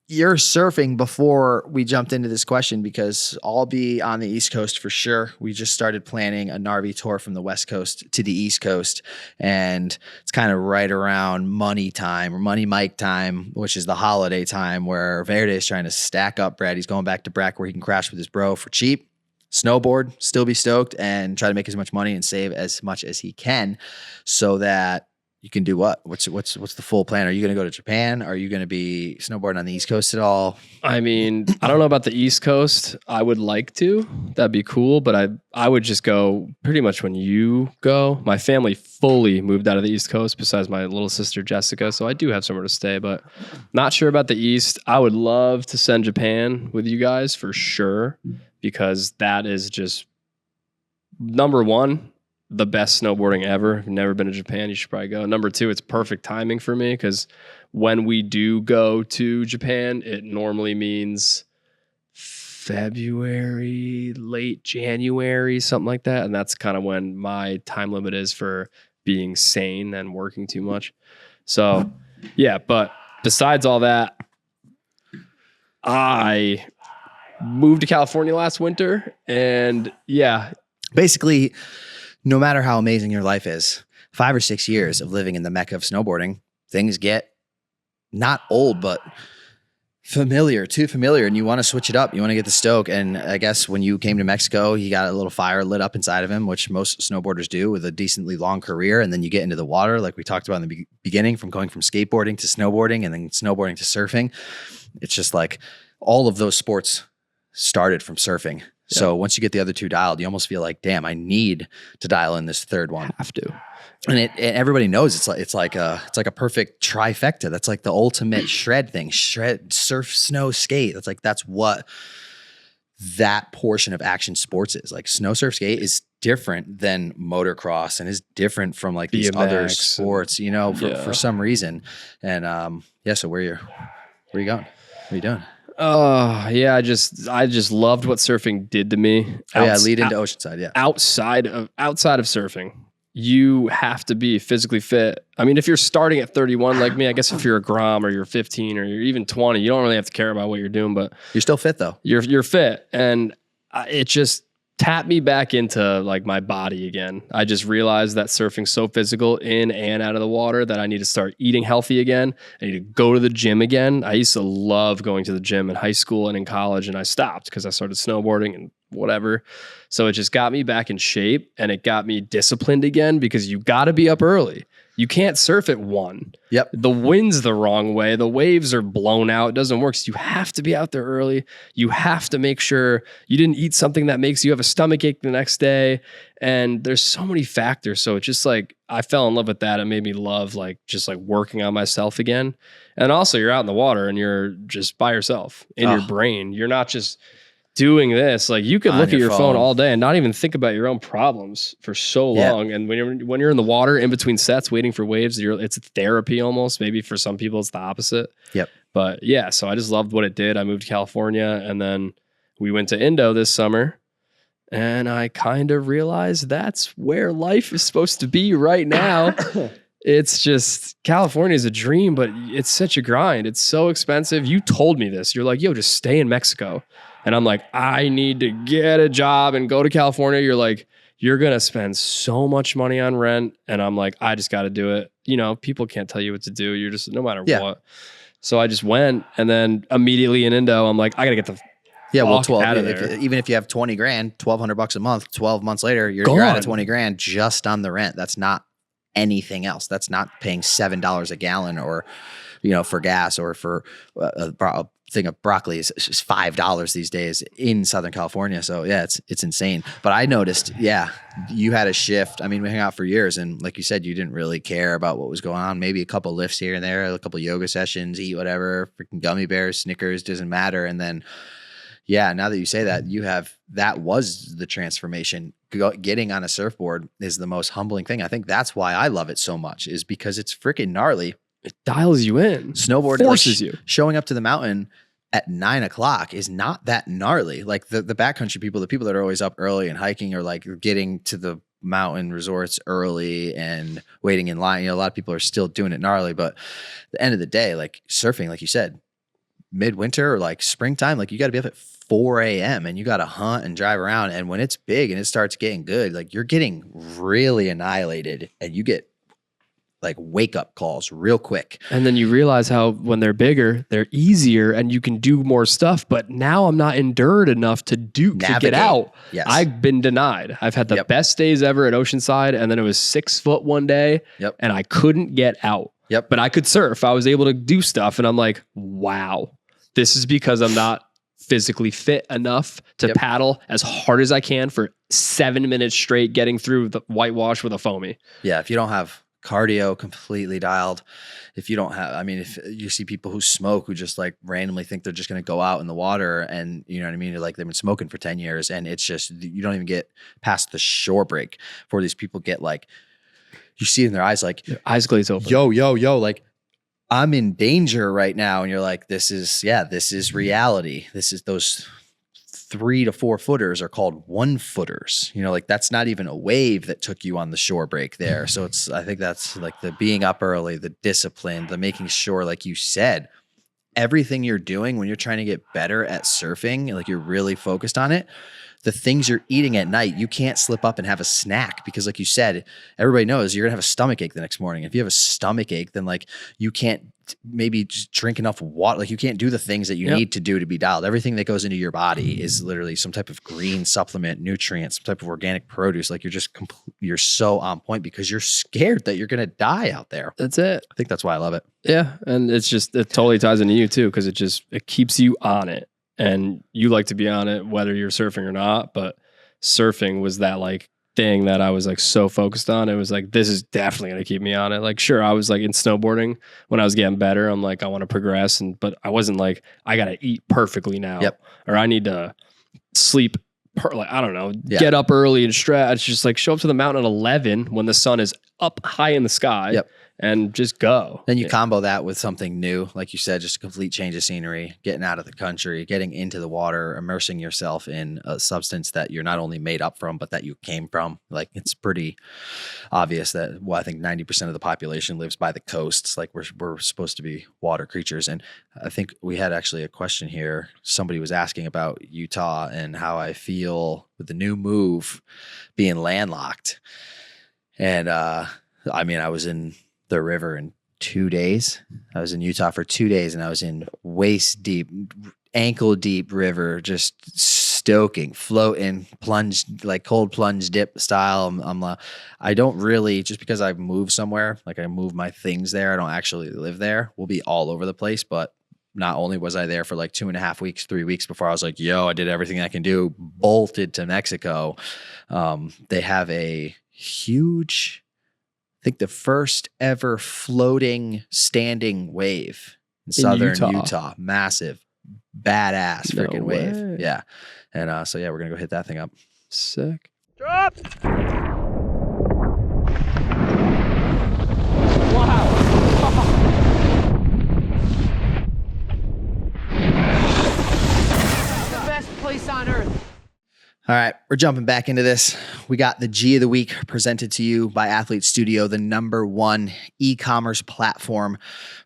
[SPEAKER 2] your surfing before we jumped into this question, because I'll be on the East Coast for sure. We just started planning a Narvi tour from the West Coast to the East Coast, and it's kind of right around money time, or Money Mike time, which is the holiday time where Verde is trying to stack up bread. He's going back to Breck where he can crash with his bro for cheap, snowboard, still be stoked, and try to make as much money and save as much as he can so that you can do what? What's the full plan? Are you going to go to Japan? Are you going to be snowboarding on the East Coast at all?
[SPEAKER 3] I mean, I don't know about the East Coast. I would like to. That'd be cool. But I would just go pretty much when you go. My family fully moved out of the East Coast besides my little sister, Jessica. So I do have somewhere to stay, but not sure about the East. I would love to send Japan with you guys for sure, because that is just number one, the best snowboarding ever. If you've never been to Japan, you should probably go. Number two, it's perfect timing for me because when we do go to Japan, it normally means February, late January, something like that. And that's kind of when my time limit is for being sane and working too much. So yeah, but besides all that, I moved to California last winter, and yeah.
[SPEAKER 2] Basically, no matter how amazing your life is, 5 or 6 years of living in the mecca of snowboarding, things get not old, but too familiar, and you want to switch it up. You want to get the Stoke. And I guess when you came to Mexico, he got a little fire lit up inside of him, which most snowboarders do with a decently long career. And then you get into the water, like we talked about in the beginning, from going from skateboarding to snowboarding and then snowboarding to surfing. It's just like all of those sports started from surfing. Yeah. So once you get the other two dialed, you almost feel like, damn, I need to dial in this third one.
[SPEAKER 3] Have to.
[SPEAKER 2] And everybody knows it's like a perfect trifecta. That's like the ultimate shred thing. Shred, surf, snow, skate. That's what that portion of action sports is. Like snow, surf, skate is different than motocross and is different from like these other sports, you know, for some reason. And so where are you going? What are you doing?
[SPEAKER 3] Oh yeah, I just loved what surfing did to me.
[SPEAKER 2] Lead into Oceanside. Yeah, outside
[SPEAKER 3] of surfing, you have to be physically fit. I mean, if you're starting at 31 like me, I guess if you're a Grom or you're 15 or you're even 20, you don't really have to care about what you're doing, but
[SPEAKER 2] you're still fit though.
[SPEAKER 3] You're fit, and it just tapped me back into like my body again. I just realized that surfing's so physical in and out of the water that I need to start eating healthy again. I need to go to the gym again. I used to love going to the gym in high school and in college, and I stopped because I started snowboarding and whatever. So it just got me back in shape, and it got me disciplined again, because you got to be up early. You can't surf at 1.
[SPEAKER 2] Yep.
[SPEAKER 3] The wind's the wrong way. The waves are blown out. It doesn't work. So you have to be out there early. You have to make sure you didn't eat something that makes you have a stomach ache the next day. And there's so many factors. So it's just like, I fell in love with that. It made me love like just like working on myself again. And also you're out in the water and you're just by yourself in your brain. You're not just doing this. Like you could look at your phone all day and not even think about your own problems for so long. And when you're in the water in between sets waiting for waves, it's therapy almost. Maybe for some people it's the opposite.
[SPEAKER 2] Yep.
[SPEAKER 3] But yeah, so I just loved what it did. I moved to California, and then we went to Indo this summer, and I kind of realized that's where life is supposed to be right now. It's just, California is a dream, but it's such a grind. It's so expensive. You told me this. You're like, yo, just stay in Mexico. And I'm like, I need to get a job and go to California. You're like, you're going to spend so much money on rent. And I'm like, I just got to do it. You know, people can't tell you what to do. You're just, no matter what. So I just went, and then immediately in Indo, I'm like, I got to get the
[SPEAKER 2] well, 12,
[SPEAKER 3] out of there.
[SPEAKER 2] even if you have 20 grand, $1,200 a month, 12 months later, you're out of 20 grand just on the rent. That's not anything else. That's not paying $7 a gallon, or, you know, for gas, or for a thing of broccoli is $5 these days in Southern California. So yeah, it's insane. But I noticed, you had a shift. I mean, we hung out for years, and like you said, you didn't really care about what was going on. Maybe a couple lifts here and there, a couple yoga sessions, eat whatever, freaking gummy bears, Snickers, doesn't matter. And then, now that you say that, that was the transformation. Getting on a surfboard is the most humbling thing. I think that's why I love it so much, is because it's freaking gnarly.
[SPEAKER 3] It dials you in.
[SPEAKER 2] Snowboard
[SPEAKER 3] forces you.
[SPEAKER 2] Showing up to the mountain at 9 o'clock is not that gnarly. Like the backcountry people, the people that are always up early and hiking, are like getting to the mountain resorts early and waiting in line. You know, a lot of people are still doing it gnarly, but at the end of the day, like surfing, like you said, midwinter or like springtime, like you got to be up at 4 a.m. and you got to hunt and drive around. And when it's big and it starts getting good, like you're getting really annihilated, and you get like wake up calls real quick.
[SPEAKER 3] And then you realize how when they're bigger, they're easier and you can do more stuff. But now I'm not endured enough to get out.
[SPEAKER 2] Yes.
[SPEAKER 3] I've been denied. I've had the best days ever at Oceanside, and then it was 6 foot one day and I couldn't get out. But I could surf. I was able to do stuff, and I'm like, wow, this is because I'm not physically fit enough to paddle as hard as I can for 7 minutes straight, getting through the whitewash with a foamy.
[SPEAKER 2] Yeah. If you don't have cardio completely dialed, if you don't have, I mean, if you see people who smoke, who just like randomly think they're just going to go out in the water, and you know what I mean? Like they've been smoking for 10 years and it's just, you don't even get past the shore break before these people get like, you see it in their eyes, like
[SPEAKER 3] their eyes glaze open.
[SPEAKER 2] Yo, like I'm in danger right now. And you're like, this is reality. This is those 3 to 4 footers are called 1 footers. You know, like that's not even a wave that took you on the shore break there. So I think that's like the being up early, the discipline, the making sure, like you said, everything you're doing when you're trying to get better at surfing, like you're really focused on it. The things you're eating at night, you can't slip up and have a snack, because like you said, everybody knows you're gonna have a stomach ache the next morning. If you have a stomach ache, then like you can't maybe just drink enough water. Like you can't do the things that you need to do to be dialed. Everything that goes into your body is literally some type of green supplement, nutrients, some type of organic produce. Like you're so on point because you're scared that you're gonna die out there.
[SPEAKER 3] That's it.
[SPEAKER 2] I think that's why I love it.
[SPEAKER 3] Yeah, and it totally ties into you too, because it keeps you on it. And you like to be on it whether you're surfing or not, but surfing was that like thing that I was like so focused on. It was like, this is definitely going to keep me on it. Like, sure, I was like in snowboarding when I was getting better, I'm like, I want to progress. But I wasn't like, I got to eat perfectly now, or I need to sleep. Like, I don't know, get up early and stretch. Just like show up to the mountain at 11 when the sun is up high in the sky and just go.
[SPEAKER 2] Then you combo that with something new, like you said, just a complete change of scenery, getting out of the country, getting into the water, immersing yourself in a substance that you're not only made up from, but that you came from. Like, it's pretty obvious that, well, I think 90% of the population lives by the coasts. Like, we're supposed to be water creatures. And I think we had actually a question here. Somebody was asking about Utah and how I feel with the new move being landlocked. And I mean, I was in the river in 2 days. I was in Utah for 2 days, and I was in waist deep, ankle deep river, just stoking, floating, plunge, like cold plunge dip style. I don't really, just because I move somewhere, like I move my things there, I don't actually live there. We'll be all over the place. But not only was I there for like 2.5 weeks, 3 weeks before I was like, yo, I did everything I can do, bolted to Mexico. They have a huge, I think the first ever floating standing wave in southern Utah. Massive, badass freaking wave. Yeah. And so, yeah, we're going to go hit that thing up.
[SPEAKER 3] Sick.
[SPEAKER 1] Drop! Place on earth.
[SPEAKER 2] All right, we're jumping back into this. We got the G of the Week presented to you by Athlete Studio, the #1 e-commerce platform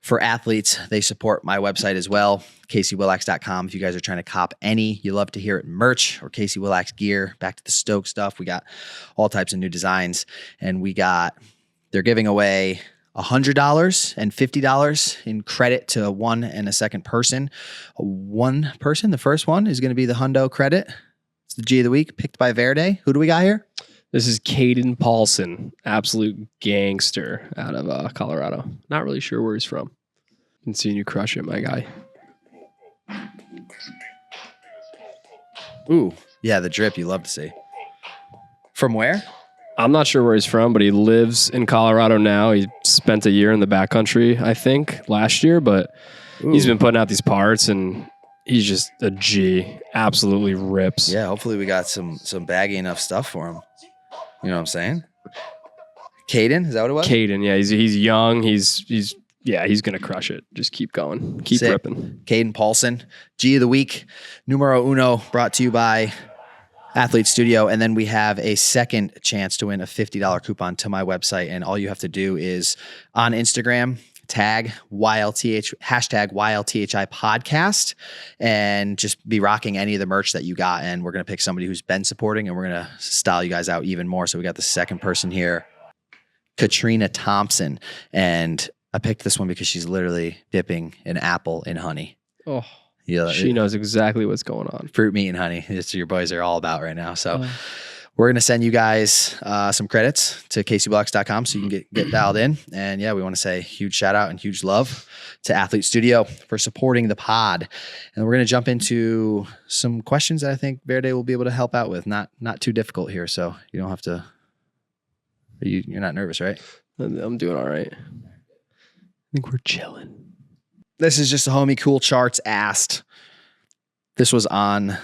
[SPEAKER 2] for athletes. They support my website as well, CaseyWillax.com. If you guys are trying to cop any, you love to hear it, merch or Casey Willax gear, back to the Stoke stuff. We got all types of new designs, and they're giving away $100 and $50 in credit to one and a second person. One person, the first one, is going to be the Hundo credit. It's the G of the Week, picked by Verde. Who do we got here?
[SPEAKER 3] This is Caden Paulson, absolute gangster out of Colorado. Not really sure where he's from. Been seeing you crush it, my guy.
[SPEAKER 2] Ooh, yeah, the drip you love to see. From where?
[SPEAKER 3] I'm not sure where he's from, but he lives in Colorado now. He spent a year in the backcountry, I think, last year, but he's been putting out these parts, and he's just a G. Absolutely rips.
[SPEAKER 2] Yeah, hopefully we got some baggy enough stuff for him. You know what I'm saying? Caden, is that what it was?
[SPEAKER 3] Caden, yeah, he's young. He's gonna crush it. Just keep going, keep ripping.
[SPEAKER 2] Caden Paulson, G of the Week, numero uno, brought to you by Athlete Studio. And then we have a second chance to win a $50 coupon to my website. And all you have to do is on Instagram, tag hashtag YLTHI podcast, and just be rocking any of the merch that you got. And we're going to pick somebody who's been supporting, and we're going to style you guys out even more. So we got the second person here, Katrina Thompson. And I picked this one because she's literally dipping an apple in honey.
[SPEAKER 3] Oh, yeah, she knows exactly what's going on.
[SPEAKER 2] Fruit, meat, and honey. It's what your boys are all about right now. So we're going to send you guys some credits to CaseyBlocks.com so you can get dialed in. And yeah, we want to say huge shout out and huge love to Athlete Studio for supporting the pod. And we're going to jump into some questions that I think Verde will be able to help out with. Not too difficult here, so you don't have to. You're not nervous, right?
[SPEAKER 3] I'm doing all right. I think we're chilling.
[SPEAKER 2] This is just a homie Cool Charts asked. This was on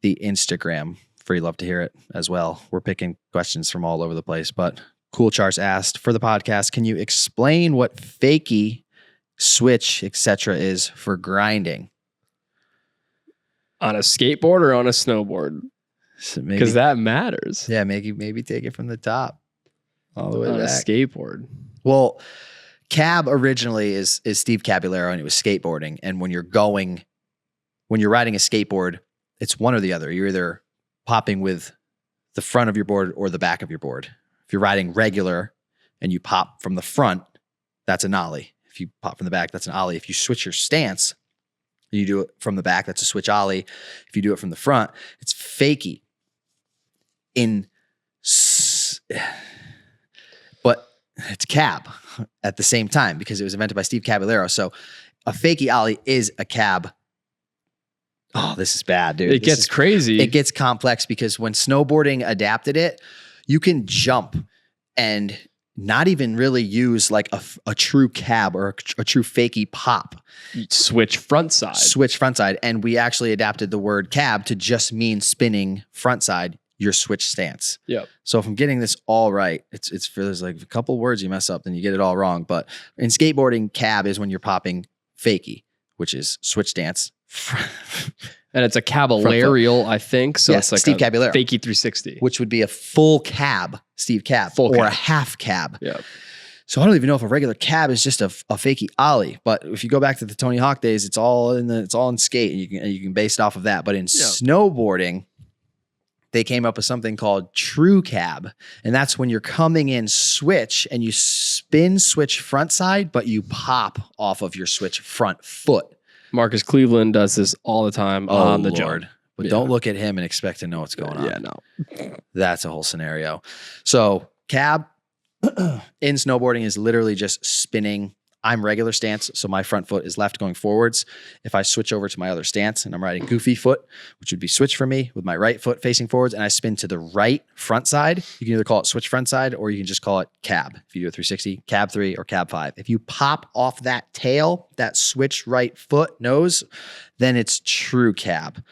[SPEAKER 2] the Instagram. Free love to hear it as well. We're picking questions from all over the place, but Cool Charts asked for the podcast, can you explain what fakie, switch, etc. is for grinding?
[SPEAKER 3] On a skateboard or on a snowboard? Because that matters.
[SPEAKER 2] Yeah, maybe take it from the top all the way
[SPEAKER 3] on
[SPEAKER 2] back.
[SPEAKER 3] A skateboard.
[SPEAKER 2] Well, cab originally is Steve Caballero, and it was skateboarding. And when you're riding a skateboard, it's one or the other. You're either popping with the front of your board or the back of your board. If you're riding regular and you pop from the front, that's an ollie. If you pop from the back, that's an ollie. If you switch your stance and you do it from the back, that's a switch ollie. If you do it from the front, it's fakie. But it's cab at the same time because it was invented by Steve Caballero. So a fakie ollie is a cab. Oh, this is bad, dude.
[SPEAKER 3] It gets crazy.
[SPEAKER 2] It gets complex because when snowboarding adapted it, you can jump and not even really use like a true cab or a true fakie pop.
[SPEAKER 3] Switch frontside.
[SPEAKER 2] Switch frontside. And we actually adapted the word cab to just mean spinning frontside your switch stance.
[SPEAKER 3] Yep.
[SPEAKER 2] So if I'm getting this all right, it's for there's like a couple words you mess up, then you get it all wrong. But in skateboarding, cab is when you're popping fakie, which is switch stance.
[SPEAKER 3] And it's a caballerial, I think. So it's like
[SPEAKER 2] Steve
[SPEAKER 3] a
[SPEAKER 2] Caballero.
[SPEAKER 3] fakie 360.
[SPEAKER 2] Which would be a full cab, Steve cab,
[SPEAKER 3] Full
[SPEAKER 2] or
[SPEAKER 3] cab.
[SPEAKER 2] a half cab.
[SPEAKER 3] Yeah.
[SPEAKER 2] So I don't even know if a regular cab is just a fakie ollie. But if you go back to the Tony Hawk days, it's all in skate, and you can base it off of that. But in snowboarding, they came up with something called true cab. And that's when you're coming in switch and you spin switch front side, but you pop off of your switch front foot.
[SPEAKER 3] Marcus Cleveland does this all the time on the
[SPEAKER 2] Lord.
[SPEAKER 3] jump.
[SPEAKER 2] But don't look at him and expect to know what's going on.
[SPEAKER 3] Yeah, no.
[SPEAKER 2] That's a whole scenario. So cab in snowboarding is literally just spinning. I'm regular stance, so my front foot is left going forwards. If I switch over to my other stance and I'm riding goofy foot, which would be switch for me with my right foot facing forwards, and I spin to the right front side, you can either call it switch front side or you can just call it cab. If you do a 360, cab 3 or cab 5. If you pop off that tail, that switch right foot nose, then it's true cab.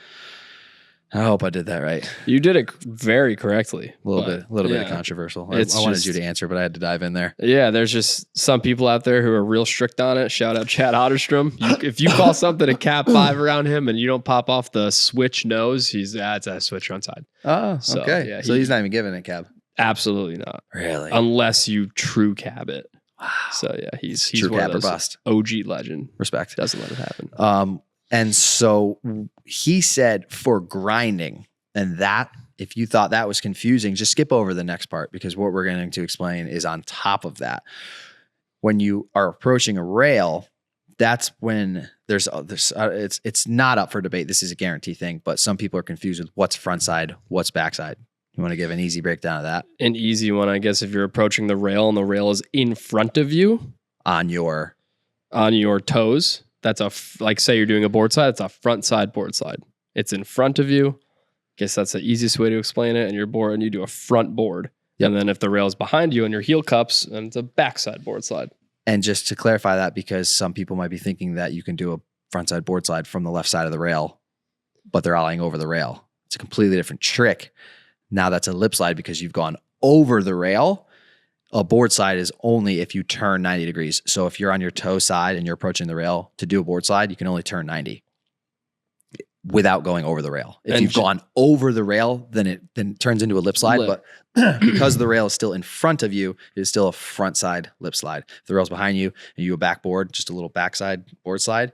[SPEAKER 2] I hope I did that right.
[SPEAKER 3] You did it very correctly.
[SPEAKER 2] A little bit controversial. I wanted you to answer, but I had to dive in there.
[SPEAKER 3] Yeah, there's just some people out there who are real strict on it. Shout out Chad Otterstrom. If you call something a cab 5 around him and you don't pop off the switch nose, it's a switch front side.
[SPEAKER 2] Oh,
[SPEAKER 3] So,
[SPEAKER 2] okay.
[SPEAKER 3] yeah,
[SPEAKER 2] So he's not even giving it cab.
[SPEAKER 3] Absolutely not.
[SPEAKER 2] Really?
[SPEAKER 3] Unless you true cab it.
[SPEAKER 2] Wow.
[SPEAKER 3] So yeah, he's
[SPEAKER 2] True
[SPEAKER 3] one
[SPEAKER 2] cab
[SPEAKER 3] of
[SPEAKER 2] or
[SPEAKER 3] those
[SPEAKER 2] bust.
[SPEAKER 3] OG legend.
[SPEAKER 2] Respect.
[SPEAKER 3] Doesn't let it happen.
[SPEAKER 2] And so he said for grinding, and that, if you thought that was confusing, just skip over the next part, because what we're going to explain is on top of that. When you are approaching a rail, that's when it's not up for debate. This is a guarantee thing, but some people are confused with what's front side, what's backside. You want to give an easy breakdown of that?
[SPEAKER 3] An easy one, I guess, if you're approaching the rail and the rail is in front of you
[SPEAKER 2] On your
[SPEAKER 3] toes. That's like say you're doing a board side, it's a front side board slide. It's in front of you. Guess that's the easiest way to explain it. And you're board and you do a front board.
[SPEAKER 2] Yep.
[SPEAKER 3] And then if the rail is behind you and your heel cups, then it's a backside board slide.
[SPEAKER 2] And just to clarify that, because some people might be thinking that you can do a frontside board slide from the left side of the rail, but they're ollieing over the rail. It's a completely different trick. Now that's a lip slide because you've gone over the rail. A board slide is only if you turn 90 degrees. So if you're on your toe side and you're approaching the rail to do a board slide, you can only turn 90 without going over the rail. If you've gone over the rail, then it turns into a lip slide. But because the rail is still in front of you, it is still a front side lip slide. If the rail's behind you and you do a backboard, just a little backside board slide,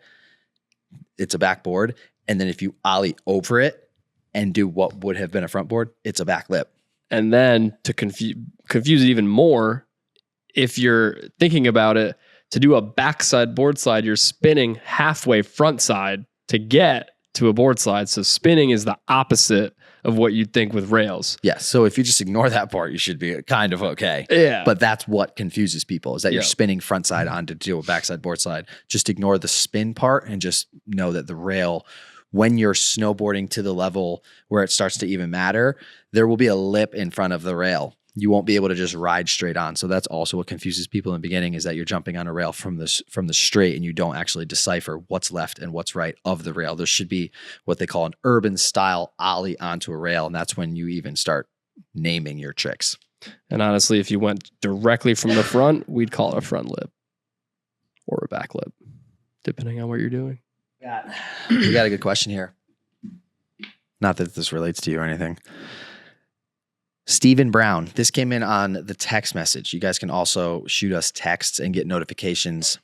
[SPEAKER 2] it's a backboard. And then if you ollie over it and do what would have been a front board, it's a back lip.
[SPEAKER 3] And then to confuse it even more, if you're thinking about it, to do a backside board slide, you're spinning halfway front side to get to a board slide. So spinning is the opposite of what you'd think with rails.
[SPEAKER 2] Yes. So if you just ignore that part, you should be kind of okay.
[SPEAKER 3] Yeah.
[SPEAKER 2] But that's what confuses people, is that you're
[SPEAKER 3] Yeah.
[SPEAKER 2] spinning front side on to do a backside board slide. Just ignore the spin part and just know that the rail, when you're snowboarding to the level where it starts to even matter, there will be a lip in front of the rail. You won't be able to just ride straight on. So that's also what confuses people in the beginning, is that you're jumping on a rail from the straight and you don't actually decipher what's left and what's right of the rail. There should be what they call an urban style ollie onto a rail. And that's when you even start naming your tricks.
[SPEAKER 3] And honestly, if you went directly from the front, we'd call it a front lip or a back lip, depending on what you're doing.
[SPEAKER 2] We got a good question here. Not that this relates to you or anything. Stephen Brown. This came in on the text message. You guys can also shoot us texts and get notifications.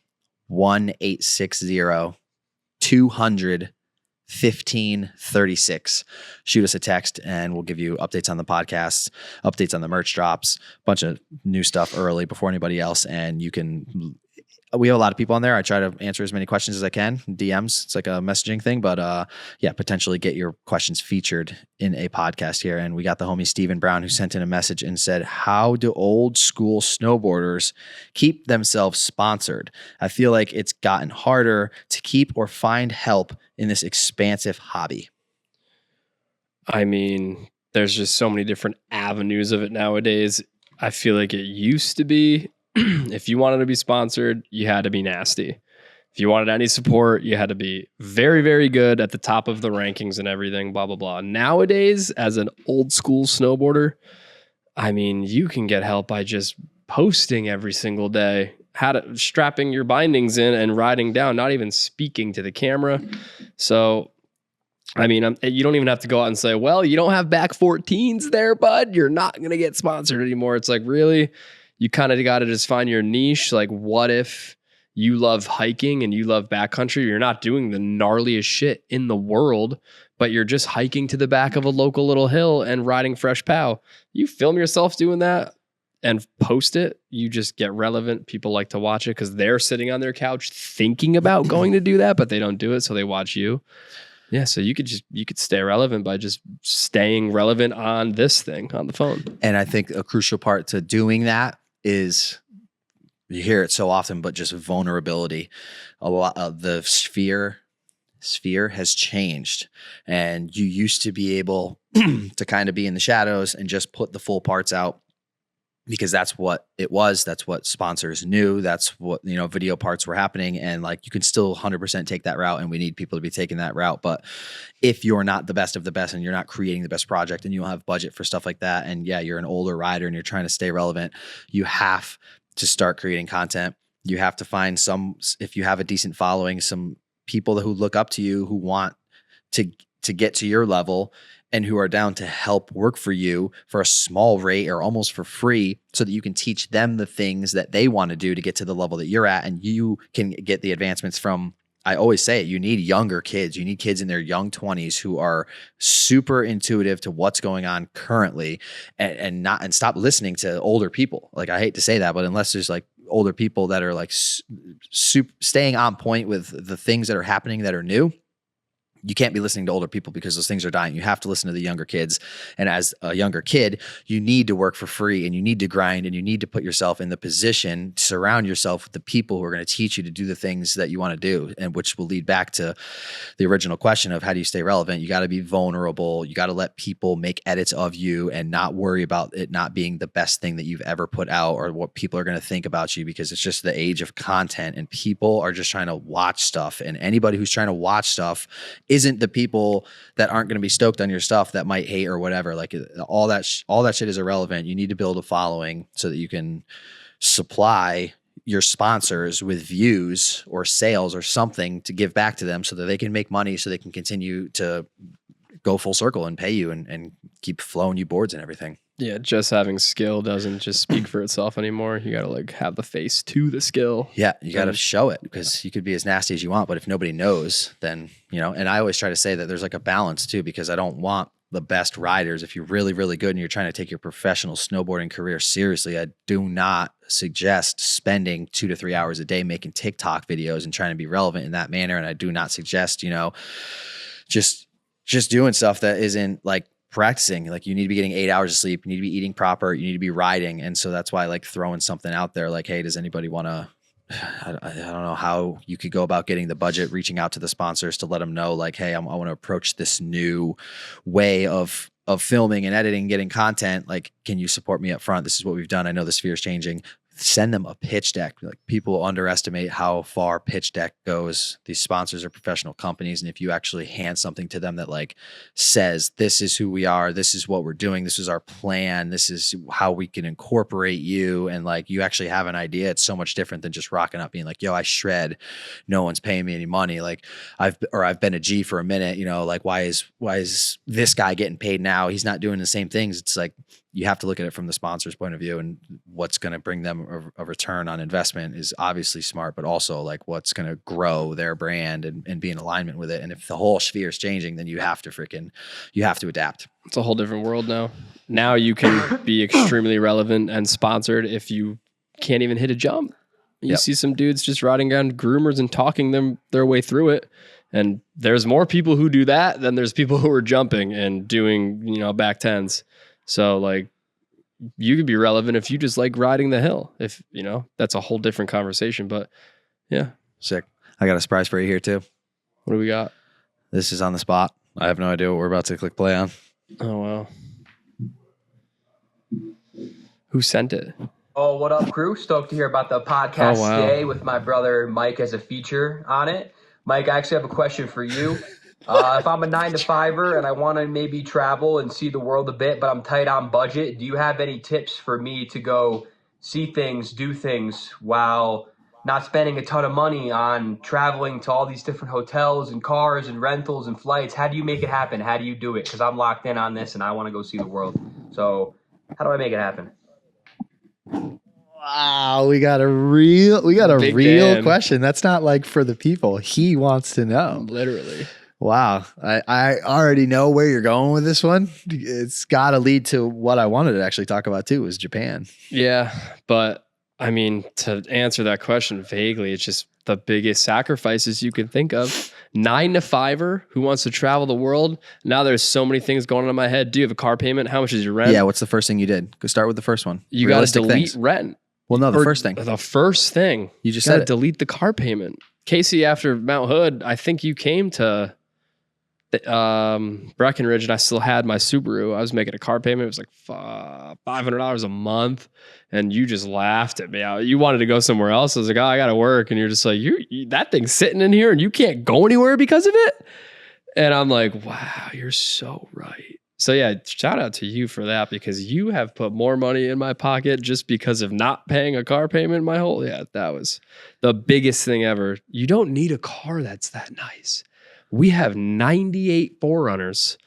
[SPEAKER 2] 1-860-200-1536. Shoot us a text and we'll give you updates on the podcast, updates on the merch drops, a bunch of new stuff early before anybody else. And we have a lot of people on there. I try to answer as many questions as I can. DMs, it's like a messaging thing, but potentially get your questions featured in a podcast here. And we got the homie Stephen Brown, who sent in a message and said, how do old school snowboarders keep themselves sponsored? I feel like it's gotten harder to keep or find help in this expansive hobby.
[SPEAKER 3] I mean, there's just so many different avenues of it nowadays. I feel like it used to be, if you wanted to be sponsored, you had to be nasty. If If you wanted any support, you had to be very, very good at the top of the rankings and everything, blah, blah, blah. Nowadays, as an old school snowboarder, I mean, you can get help by just posting every single day, strapping your bindings in and riding down, not even speaking to the camera. So, I mean, you don't even have to go out and say, well, you don't have back 14s there, bud. You're not going to get sponsored anymore. It's like, really? You kind of got to just find your niche. Like, what if you love hiking and you love backcountry? You're not doing the gnarliest shit in the world, but you're just hiking to the back of a local little hill and riding fresh pow. You film yourself doing that and post it. You just get relevant. People like to watch it because they're sitting on their couch thinking about going to do that, but they don't do it. So they watch you. Yeah. So you could stay relevant by just staying relevant on this thing on the phone.
[SPEAKER 2] And I think a crucial part to doing that is, you hear it so often, but just vulnerability. A lot of the sphere has changed, and you used to be able to kind of be in the shadows and just put the full parts out because that's what it was. That's what sponsors knew. That's what, video parts were happening. And like, you can still 100% take that route, and we need people to be taking that route. But if you're not the best of the best and you're not creating the best project and you don't have budget for stuff like that, and yeah, you're an older rider and you're trying to stay relevant, you have to start creating content. You have to find if you have a decent following, some people who look up to you, who want to get to your level and who are down to help work for you for a small rate or almost for free, so that you can teach them the things that they want to do to get to the level that you're at, and you can get the advancements from. I always say it, you need younger kids. You need kids in their young 20s who are super intuitive to what's going on currently, and stop listening to older people. Like, I hate to say that, but unless there's like older people that are like staying on point with the things that are happening that are new, you can't be listening to older people because those things are dying. You have to listen to the younger kids. And as a younger kid, you need to work for free, and you need to grind, and you need to put yourself in the position to surround yourself with the people who are going to teach you to do the things that you want to do, and which will lead back to the original question of how do you stay relevant? You got to be vulnerable. You got to let people make edits of you and not worry about it not being the best thing that you've ever put out or what people are going to think about you, because it's just the age of content and people are just trying to watch stuff. And anybody who's trying to watch stuff isn't the people that aren't going to be stoked on your stuff that might hate or whatever. Like, all that shit is irrelevant. You need to build a following so that you can supply your sponsors with views or sales or something to give back to them so that they can make money, so they can continue to go full circle and pay you and keep flowing you boards and everything.
[SPEAKER 3] Yeah, just having skill doesn't just speak for itself anymore. You got to like have the face to the skill.
[SPEAKER 2] Yeah, you got to show it, because you could be as nasty as you want, but if nobody knows, then, and I always try to say that there's like a balance too, because I don't want the best riders. If you're really, really good and you're trying to take your professional snowboarding career seriously, I do not suggest spending 2 to 3 hours a day making TikTok videos and trying to be relevant in that manner. And I do not suggest, just doing stuff that isn't like practicing. Like, you need to be getting 8 hours of sleep. You need to be eating proper. You need to be riding. And so that's why I like throwing something out there like, hey, does anybody want to, I don't know how you could go about getting the budget, reaching out to the sponsors to let them know like, hey, I want to approach this new way of filming and editing, getting content. Like, can you support me up front? This is what we've done. I know the sphere is changing. Send them a pitch deck. Like, people underestimate how far pitch deck goes. These sponsors are professional companies. And if you actually hand something to them that like says, this is who we are, this is what we're doing, this is our plan, this is how we can incorporate you, and like, you actually have an idea, it's so much different than just rocking up being like, yo, I shred, no one's paying me any money. Like, I've been a G for a minute, like, why is this guy getting paid now? He's not doing the same things. It's like, you have to look at it from the sponsor's point of view, and what's going to bring them a return on investment is obviously smart, but also like what's going to grow their brand and be in alignment with it. And if the whole sphere is changing, then you have to adapt. It's
[SPEAKER 3] a whole different world now. Now you can be extremely relevant and sponsored if you can't even hit a jump. You see some dudes just riding down groomers and talking their way through it. And there's more people who do that than there's people who are jumping and doing, back tens. So like, you could be relevant if you just like riding the hill. If, that's a whole different conversation, but yeah.
[SPEAKER 2] Sick. I got a surprise for you here too.
[SPEAKER 3] What do we got?
[SPEAKER 2] This is on the spot. I have no idea what we're about to click play on.
[SPEAKER 3] Oh, wow. Who sent it?
[SPEAKER 4] Oh, what up, crew? Stoked to hear about the podcast
[SPEAKER 3] Oh, wow.
[SPEAKER 4] today with my brother Mike as a feature on it. Mike, I actually have a question for you. If I'm a 9-to-5er and I want to maybe travel and see the world a bit, but I'm tight on budget, do you have any tips for me to go see things, do things while not spending a ton of money on traveling to all these different hotels and cars and rentals and flights? How do you make it happen? How do you do it? Because I'm locked in on this and I want to go see the world. So how do I make it happen?
[SPEAKER 2] Wow, we got a real
[SPEAKER 3] Big Dan.
[SPEAKER 2] question. That's not like for the people. He wants to know.
[SPEAKER 3] Literally.
[SPEAKER 2] Wow. I already know where you're going with this one. It's got to lead to what I wanted to actually talk about too, is Japan.
[SPEAKER 3] Yeah, but I mean, to answer that question vaguely, it's just the biggest sacrifices you can think of. 9-to-5er who wants to travel the world. Now there's so many things going on in my head. Do you have a car payment? How much is your rent?
[SPEAKER 2] Yeah, what's the first thing you did? Go start with the first one.
[SPEAKER 3] You got to
[SPEAKER 2] Realistic
[SPEAKER 3] delete
[SPEAKER 2] things.
[SPEAKER 3] rent.
[SPEAKER 2] Well, no, the
[SPEAKER 3] Or
[SPEAKER 2] first thing.
[SPEAKER 3] The first thing.
[SPEAKER 2] You just
[SPEAKER 3] got to
[SPEAKER 2] said it.
[SPEAKER 3] delete the car payment. Casey, after Mount Hood, I think you came to Breckenridge and I still had my Subaru. I was making a car payment. It was like $500 a month. And you just laughed at me. You wanted to go somewhere else. I was like, oh, I got to work. And you're just like, that thing's sitting in here and you can't go anywhere because of it. And I'm like, wow, you're so right. So yeah, shout out to you for that, because you have put more money in my pocket just because of not paying a car payment. That was the biggest thing ever. You don't need a car that's that nice. We have 98 Forerunners,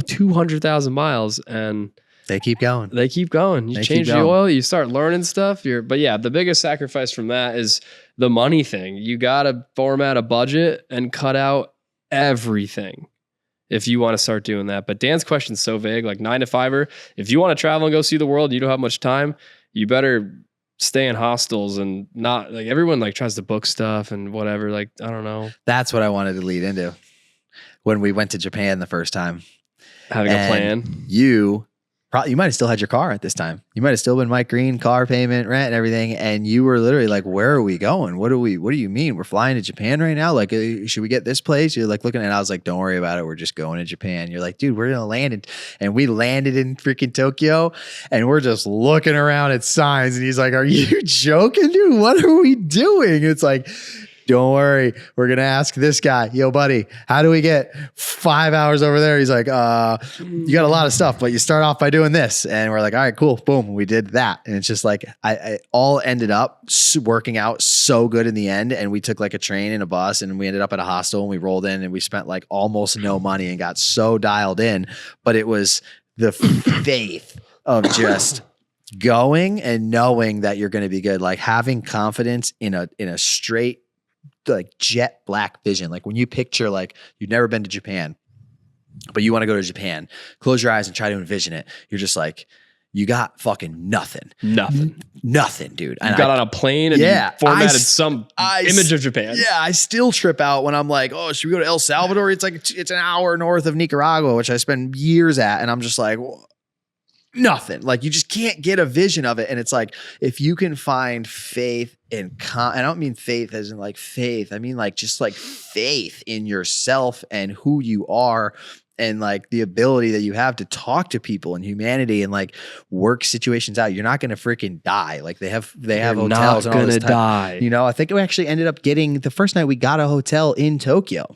[SPEAKER 3] 200,000 miles, and
[SPEAKER 2] They keep going.
[SPEAKER 3] they keep going. You
[SPEAKER 2] They
[SPEAKER 3] change
[SPEAKER 2] keep
[SPEAKER 3] the
[SPEAKER 2] going.
[SPEAKER 3] oil, you start learning stuff. But yeah, the biggest sacrifice from that is the money thing. You got to format a budget and cut out everything if you want to start doing that. But Dan's question is so vague, like 9-to-5er. If you want to travel and go see the world, you don't have much time, you better stay in hostels and not like everyone like tries to book stuff and whatever. Like, I don't know.
[SPEAKER 2] That's what I wanted to lead into when we went to Japan the first time.
[SPEAKER 3] Having a
[SPEAKER 2] And
[SPEAKER 3] plan.
[SPEAKER 2] You might have still had your car at this time. You might have still been Mike Green, car payment, rent, and everything. And you were literally like, where are we going? What do you mean? We're flying to Japan right now? Like, should we get this place? You're like looking at it. I was like, don't worry about it. We're just going to Japan. You're like, dude, we're going to land. And we landed in freaking Tokyo and we're just looking around at signs. And he's like, are you joking, dude? What are we doing? It's like, don't worry. We're going to ask this guy, yo, buddy, how do we get 5 hours over there? He's like, you got a lot of stuff, but you start off by doing this. And we're like, all right, cool. Boom. We did that. And it's just like, I all ended up working out so good in the end. And we took like a train and a bus and we ended up at a hostel and we rolled in and we spent like almost no money and got so dialed in. But it was the faith of just going and knowing that you're going to be good. Like having confidence in a straight, like jet black vision. Like when you picture like you've never been to Japan, but you want to go to Japan, close your eyes and try to envision it. You're just like, you got fucking nothing, dude.
[SPEAKER 3] You got on a plane and you formatted some image of Japan.
[SPEAKER 2] Yeah. I still trip out when I'm like, oh, should we go to El Salvador? It's like, it's an hour north of Nicaragua, which I spend years at. And I'm just like, well, nothing. Like you just can't get a vision of it. And it's like, if you can find faith and I don't mean faith as in like faith. I mean like just like faith in yourself and who you are and like the ability that you have to talk to people and humanity and like work situations out. You're not going to freaking die. Like they have hotels
[SPEAKER 3] not
[SPEAKER 2] and all this
[SPEAKER 3] gonna die.
[SPEAKER 2] You know, I think we actually ended up getting the first night we got a hotel in Tokyo.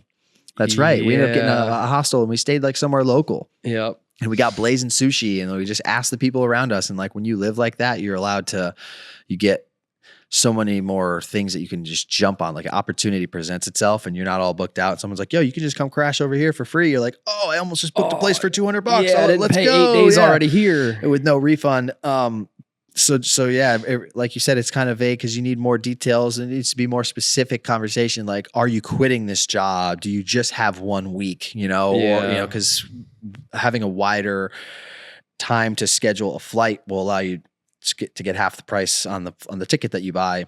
[SPEAKER 2] That's right. We ended up getting a hostel and we stayed like somewhere local.
[SPEAKER 3] Yep.
[SPEAKER 2] And we got blazing sushi and we just asked the people around us. And like when you live like that, you're allowed to, you get so many more things that you can just jump on. Like an opportunity presents itself and you're not all booked out. Someone's like, yo, you can just come crash over here for free. You're like, oh, I almost just booked a place for $200.
[SPEAKER 3] Yeah,
[SPEAKER 2] Oh, let's
[SPEAKER 3] pay
[SPEAKER 2] go.
[SPEAKER 3] 8 days already here.
[SPEAKER 2] With no refund. So yeah, like you said, it's kind of vague because you need more details and it needs to be more specific conversation. Like, are you quitting this job? Do you just have 1 week, you know, or, you know, cause having a wider time to schedule a flight will allow you to get half the price on the ticket that you buy,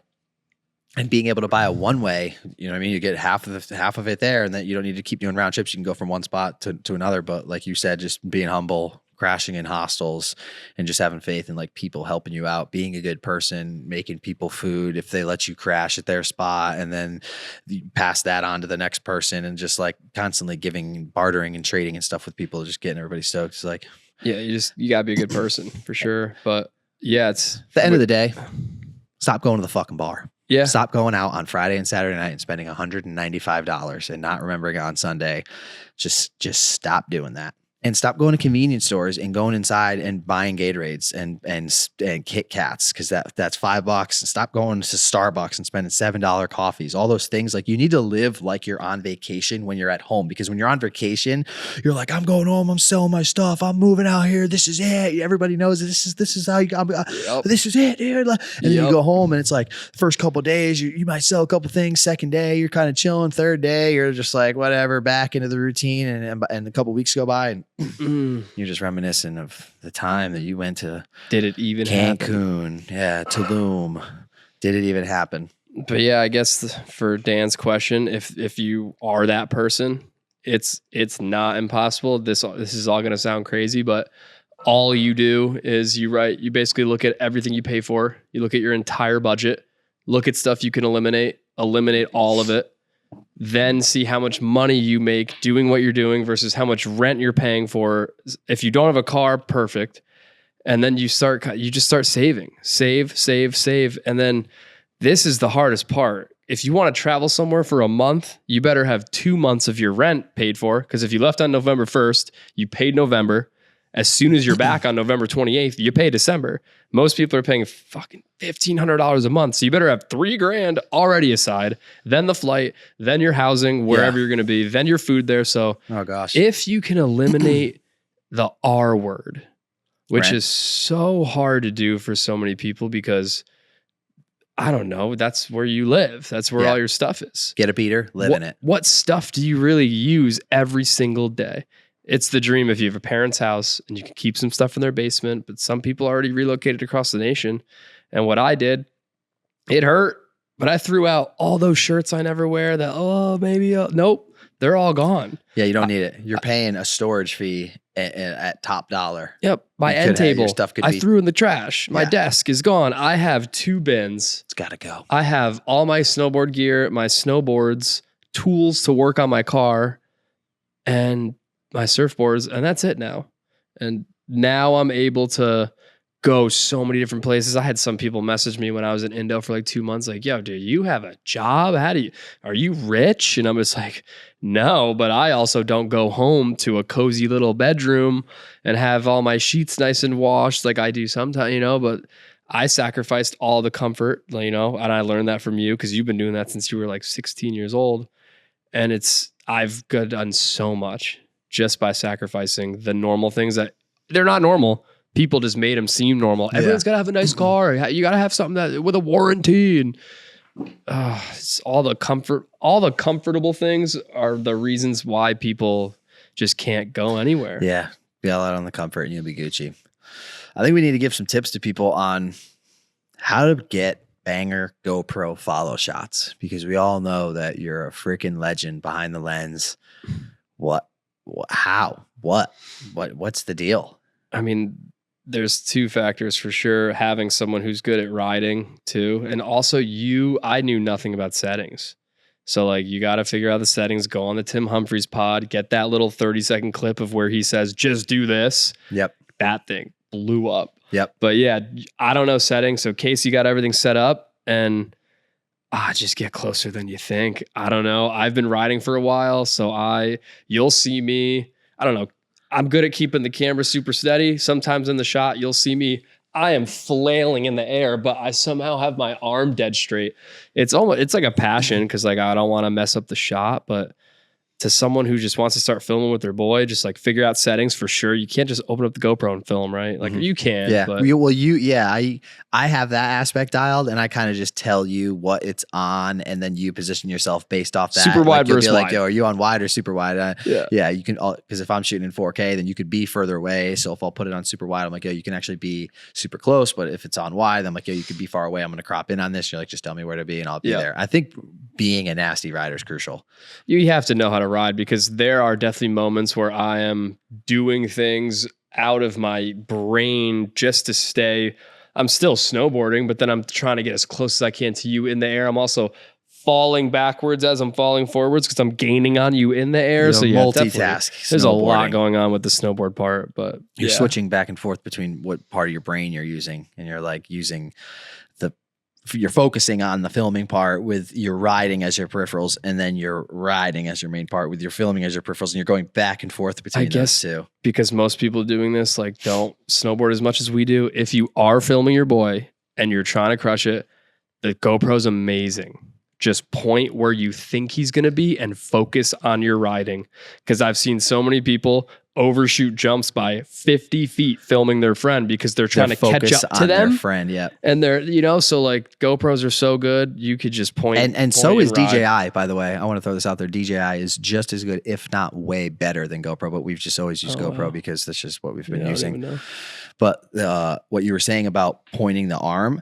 [SPEAKER 2] and being able to buy a one-way, you know what I mean? You get half of it there and then you don't need to keep doing round trips. You can go from one spot to another. But like you said, just being humble, crashing in hostels and just having faith in like people helping you out, being a good person, making people food if they let you crash at their spot, and then you pass that on to the next person, and just like constantly giving, bartering and trading and stuff with people, just getting everybody stoked. It's like,
[SPEAKER 3] Yeah, you gotta be a good person for sure. But Yeah, it's
[SPEAKER 2] At the end of the day, stop going to the fucking bar.
[SPEAKER 3] yeah.
[SPEAKER 2] Stop going out on Friday and Saturday night and spending $195 and not remembering it on Sunday. Just stop doing that. And stop going to convenience stores and going inside and buying Gatorades and Kit Kats, because that's $5. Stop going to Starbucks and spending $7 coffees. All those things, like, you need to live like you're on vacation when you're at home, because when you're on vacation, you're like, I'm going home, I'm selling my stuff, I'm moving out here. This is it. Everybody knows this is how you. This is it, dude. And then you go home and it's like first couple of days you might sell a couple things. Second day you're kind of chilling. Third day you're just like whatever, back into the routine. And a couple of weeks go by and you're just reminiscing of the time that you went to
[SPEAKER 3] Did it even
[SPEAKER 2] Cancun,
[SPEAKER 3] happen?
[SPEAKER 2] yeah, Tulum. Did it even happen?
[SPEAKER 3] But yeah, I guess for Dan's question, if you are that person, it's not impossible. This is all going to sound crazy, but all you do is you basically look at everything you pay for. You look at your entire budget, look at stuff you can eliminate all of it. Then see how much money you make doing what you're doing versus how much rent you're paying for. If you don't have a car, perfect. And then you just start saving, save. And then this is the hardest part. If you want to travel somewhere for a month, you better have 2 months of your rent paid for. Because if you left on November 1st, you paid November. As soon as you're back on November 28th, you pay December. Most people are paying fucking $1,500 a month. So you better have $3,000 already aside, then the flight, then your housing, wherever you're going to be, then your food there. So
[SPEAKER 2] Oh gosh.
[SPEAKER 3] if you can eliminate the R word, which
[SPEAKER 2] Rent.
[SPEAKER 3] is so hard to do for so many people because I don't know, that's where you live. That's where all your stuff is.
[SPEAKER 2] Get a beater, live in it.
[SPEAKER 3] What stuff do you really use every single day? It's the dream if you have a parent's house and you can keep some stuff in their basement, but some people already relocated across the nation. And what I did, it hurt, but I threw out all those shirts I never wear nope, they're all gone.
[SPEAKER 2] Yeah, you don't need it. You're paying a storage fee at top dollar.
[SPEAKER 3] Yep. My
[SPEAKER 2] You
[SPEAKER 3] end
[SPEAKER 2] could have-
[SPEAKER 3] table,
[SPEAKER 2] your stuff could
[SPEAKER 3] I
[SPEAKER 2] be-
[SPEAKER 3] threw in the trash. My
[SPEAKER 2] Yeah.
[SPEAKER 3] desk is gone. I have 2 bins.
[SPEAKER 2] It's got to go.
[SPEAKER 3] I have all my snowboard gear, my snowboards, tools to work on my car, and my surfboards, and that's it now. And now I'm able to go so many different places. I had some people message me when I was in Indo for like 2 months, like, yo, do you have a job? Are you rich? And I'm just like, no, but I also don't go home to a cozy little bedroom and have all my sheets nice and washed like I do sometimes, but I sacrificed all the comfort, and I learned that from you because you've been doing that since you were like 16 years old. And I've done so much just by sacrificing the normal things that they're not normal. People just made them seem normal. Everyone's got to have a nice car. You got to have something that with a warranty, and it's all the comfortable things are the reasons why people just can't go anywhere.
[SPEAKER 2] Yeah. Bail out on the comfort and you'll be Gucci. I think we need to give some tips to people on how to get banger GoPro follow shots, because we all know that you're a freaking legend behind the lens. What's the deal?
[SPEAKER 3] I mean, there's 2 factors for sure. Having someone who's good at riding too. And also I knew nothing about settings. So like you got to figure out the settings, go on the Tim Humphries pod, get that little 30-second clip of where he says, just do this.
[SPEAKER 2] Yep.
[SPEAKER 3] That thing blew up.
[SPEAKER 2] Yep.
[SPEAKER 3] But yeah, I don't know settings. So Casey got everything set up and just get closer than you think. I don't know. I've been riding for a while. So you'll see me, I don't know. I'm good at keeping the camera super steady. Sometimes in the shot, you'll see me, I am flailing in the air, but I somehow have my arm dead straight. It's like a passion because like I don't want to mess up the shot, but to someone who just wants to start filming with their boy, just like figure out settings for sure. You can't just open up the GoPro and film, right? Like you can.
[SPEAKER 2] Yeah.
[SPEAKER 3] But
[SPEAKER 2] I have that aspect dialed, and I kind of just tell you what it's on, and then you position yourself based off that.
[SPEAKER 3] Super wide
[SPEAKER 2] you'll
[SPEAKER 3] versus
[SPEAKER 2] be like,
[SPEAKER 3] wide.
[SPEAKER 2] yo, are you on wide or super wide?
[SPEAKER 3] Yeah.
[SPEAKER 2] You can, because if I'm shooting in 4K, then you could be further away. So if I'll put it on super wide, I'm like, yo, you can actually be super close. But if it's on wide, I'm like, yo, you could be far away. I'm going to crop in on this. You're like, just tell me where to be and I'll be there. I think being a nasty rider is crucial.
[SPEAKER 3] You have to know how to ride, because there are definitely moments where I am doing things out of my brain just to stay. I'm still snowboarding, but then I'm trying to get as close as I can to you in the air. I'm also falling backwards as I'm falling forwards because I'm gaining on you in the air.
[SPEAKER 2] You
[SPEAKER 3] So
[SPEAKER 2] know,
[SPEAKER 3] yeah,
[SPEAKER 2] multitask.
[SPEAKER 3] there's a lot
[SPEAKER 2] snowboarding.
[SPEAKER 3] going on with the snowboard part, but
[SPEAKER 2] You're
[SPEAKER 3] yeah.
[SPEAKER 2] switching back and forth between what part of your brain you're using, and you're like you're focusing on the filming part with your riding as your peripherals, and then you're riding as your main part with your filming as your peripherals, and you're going back and forth between those two.
[SPEAKER 3] Because most people doing this like don't snowboard as much as we do. If you are filming your boy and you're trying to crush it, the GoPro's amazing. Just point where you think he's going to be and focus on your riding. Because I've seen so many people overshoot jumps by 50 feet filming their friend because they're trying to catch up to them.
[SPEAKER 2] Their friend, yeah.
[SPEAKER 3] And they're, you know, so like GoPros are so good. You could just point.
[SPEAKER 2] And so is
[SPEAKER 3] ride.
[SPEAKER 2] DJI, by the way. I want to throw this out there. DJI is just as good, if not way better than GoPro, but we've just always used GoPro because that's just what we've been
[SPEAKER 3] Yeah, I don't
[SPEAKER 2] using.
[SPEAKER 3] even know.
[SPEAKER 2] But what you were saying about pointing the arm,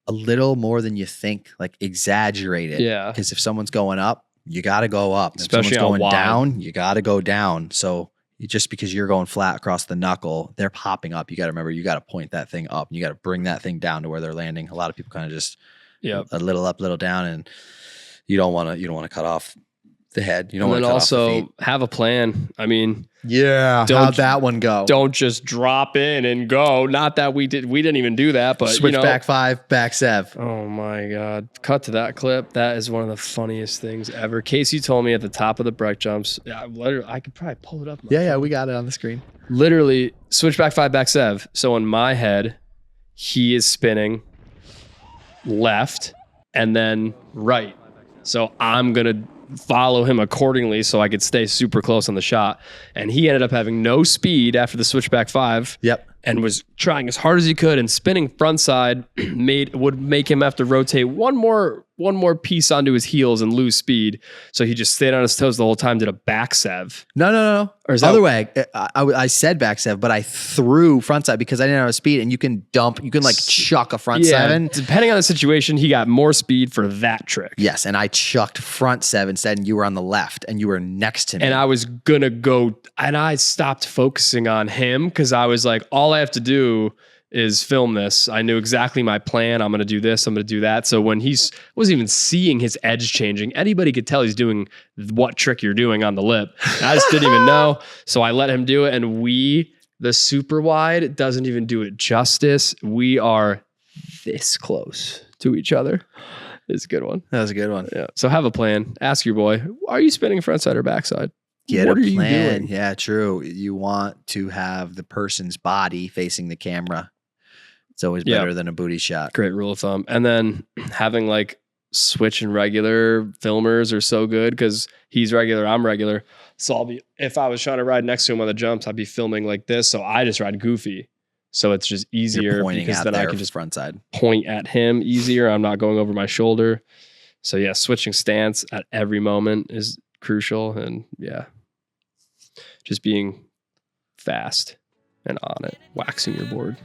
[SPEAKER 2] a little more than you think, like exaggerate it.
[SPEAKER 3] Yeah.
[SPEAKER 2] Because if someone's going up, you got to go up.
[SPEAKER 3] Especially
[SPEAKER 2] if
[SPEAKER 3] on
[SPEAKER 2] someone's going
[SPEAKER 3] wide.
[SPEAKER 2] down, you got to go down. So just because you're going flat across the knuckle, they're popping up. You got to remember, you got to point that thing up. You got to bring that thing down to where they're landing. A lot of people kind of just a little up, little down, and you don't want to cut off the head. You don't want
[SPEAKER 3] And
[SPEAKER 2] to
[SPEAKER 3] then
[SPEAKER 2] cut off the
[SPEAKER 3] also
[SPEAKER 2] feet.
[SPEAKER 3] have a plan. I mean,
[SPEAKER 2] Yeah, how'd that one go?
[SPEAKER 3] don't just drop in and go. Not that we didn't even do that, but
[SPEAKER 2] Switch
[SPEAKER 3] you know,
[SPEAKER 2] back 5, back 7.
[SPEAKER 3] oh my God. Cut to that clip. That is one of the funniest things ever. Casey told me at the top of the break jumps, I could probably pull it up.
[SPEAKER 2] Yeah, we got it on the screen.
[SPEAKER 3] Literally switch back 5, back 7. So in my head, he is spinning left and then right. So I'm going to follow him accordingly so I could stay super close on the shot. And he ended up having no speed after the switchback 5.
[SPEAKER 2] Yep.
[SPEAKER 3] And was trying as hard as he could, and spinning frontside would make him have to rotate one more piece onto his heels and lose speed. So he just stayed on his toes the whole time, did a back sev.
[SPEAKER 2] No.
[SPEAKER 3] Or is that
[SPEAKER 2] Other way. I said back 7, but I threw frontside because I didn't have a speed, and you can like chuck a front 7.
[SPEAKER 3] Depending on the situation, he got more speed for that trick.
[SPEAKER 2] Yes, and I chucked front 7 instead, and you were on the left, and you were next to me.
[SPEAKER 3] And I was gonna go, and I stopped focusing on him because I was like, all I have to do is film this. I knew exactly my plan. I'm going to do this. I'm going to do that. So when wasn't even seeing his edge changing, anybody could tell he's doing what trick you're doing on the lip. And I just didn't even know. So I let him do it. And the super wide doesn't even do it justice. We are this close to each other. It's a good one.
[SPEAKER 2] That was a good one.
[SPEAKER 3] Yeah. So have a plan. Ask your boy, are you spinning frontside or backside?
[SPEAKER 2] Get
[SPEAKER 3] What
[SPEAKER 2] a
[SPEAKER 3] are you
[SPEAKER 2] plan.
[SPEAKER 3] doing?
[SPEAKER 2] Yeah, true. You want to have the person's body facing the camera. It's always better than a booty shot.
[SPEAKER 3] Great rule of thumb. And then having like switch and regular filmers are so good because he's regular, I'm regular. So if I was trying to ride next to him on the jumps, I'd be filming like this. So I just ride goofy. So it's just easier
[SPEAKER 2] You're pointing
[SPEAKER 3] because
[SPEAKER 2] out
[SPEAKER 3] then I
[SPEAKER 2] there
[SPEAKER 3] can just
[SPEAKER 2] front side.
[SPEAKER 3] point at him easier. I'm not going over my shoulder. So yeah, switching stance at every moment is crucial. And yeah, just being fast and on it, waxing your board.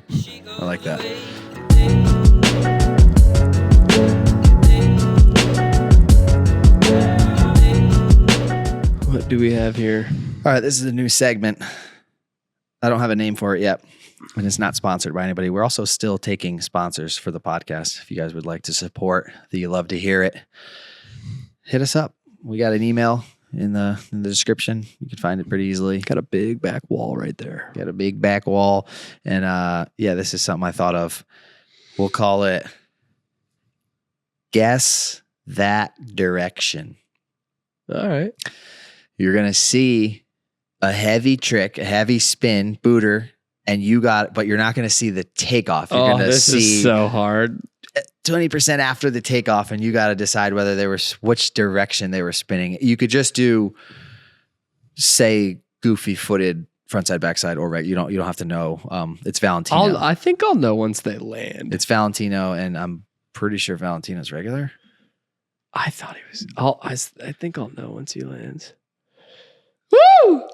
[SPEAKER 2] I like that.
[SPEAKER 3] What do we have here?
[SPEAKER 2] All right, this is a new segment. I don't have a name for it yet, and it's not sponsored by anybody. We're also still taking sponsors for the podcast. If you guys would like to support the You Love to Hear It, hit us up. We got an email in the description. You can find it pretty easily.
[SPEAKER 3] Got a big back wall right there.
[SPEAKER 2] Got a big back wall. And this is something I thought of. We'll call it Guess That Direction.
[SPEAKER 3] All right.
[SPEAKER 2] You're going to see a heavy trick, a heavy spin, booter, and but you're not going to see the takeoff. You're going to
[SPEAKER 3] this
[SPEAKER 2] see
[SPEAKER 3] is so hard.
[SPEAKER 2] 20% after the takeoff, and you got to decide whether which direction they were spinning. You could just do, say, goofy footed frontside, backside, or right. You don't have to know. It's Valentino.
[SPEAKER 3] I think I'll know once they land.
[SPEAKER 2] It's Valentino, and I'm pretty sure Valentino's regular.
[SPEAKER 3] I thought he was. I think I'll know once he lands. Woo!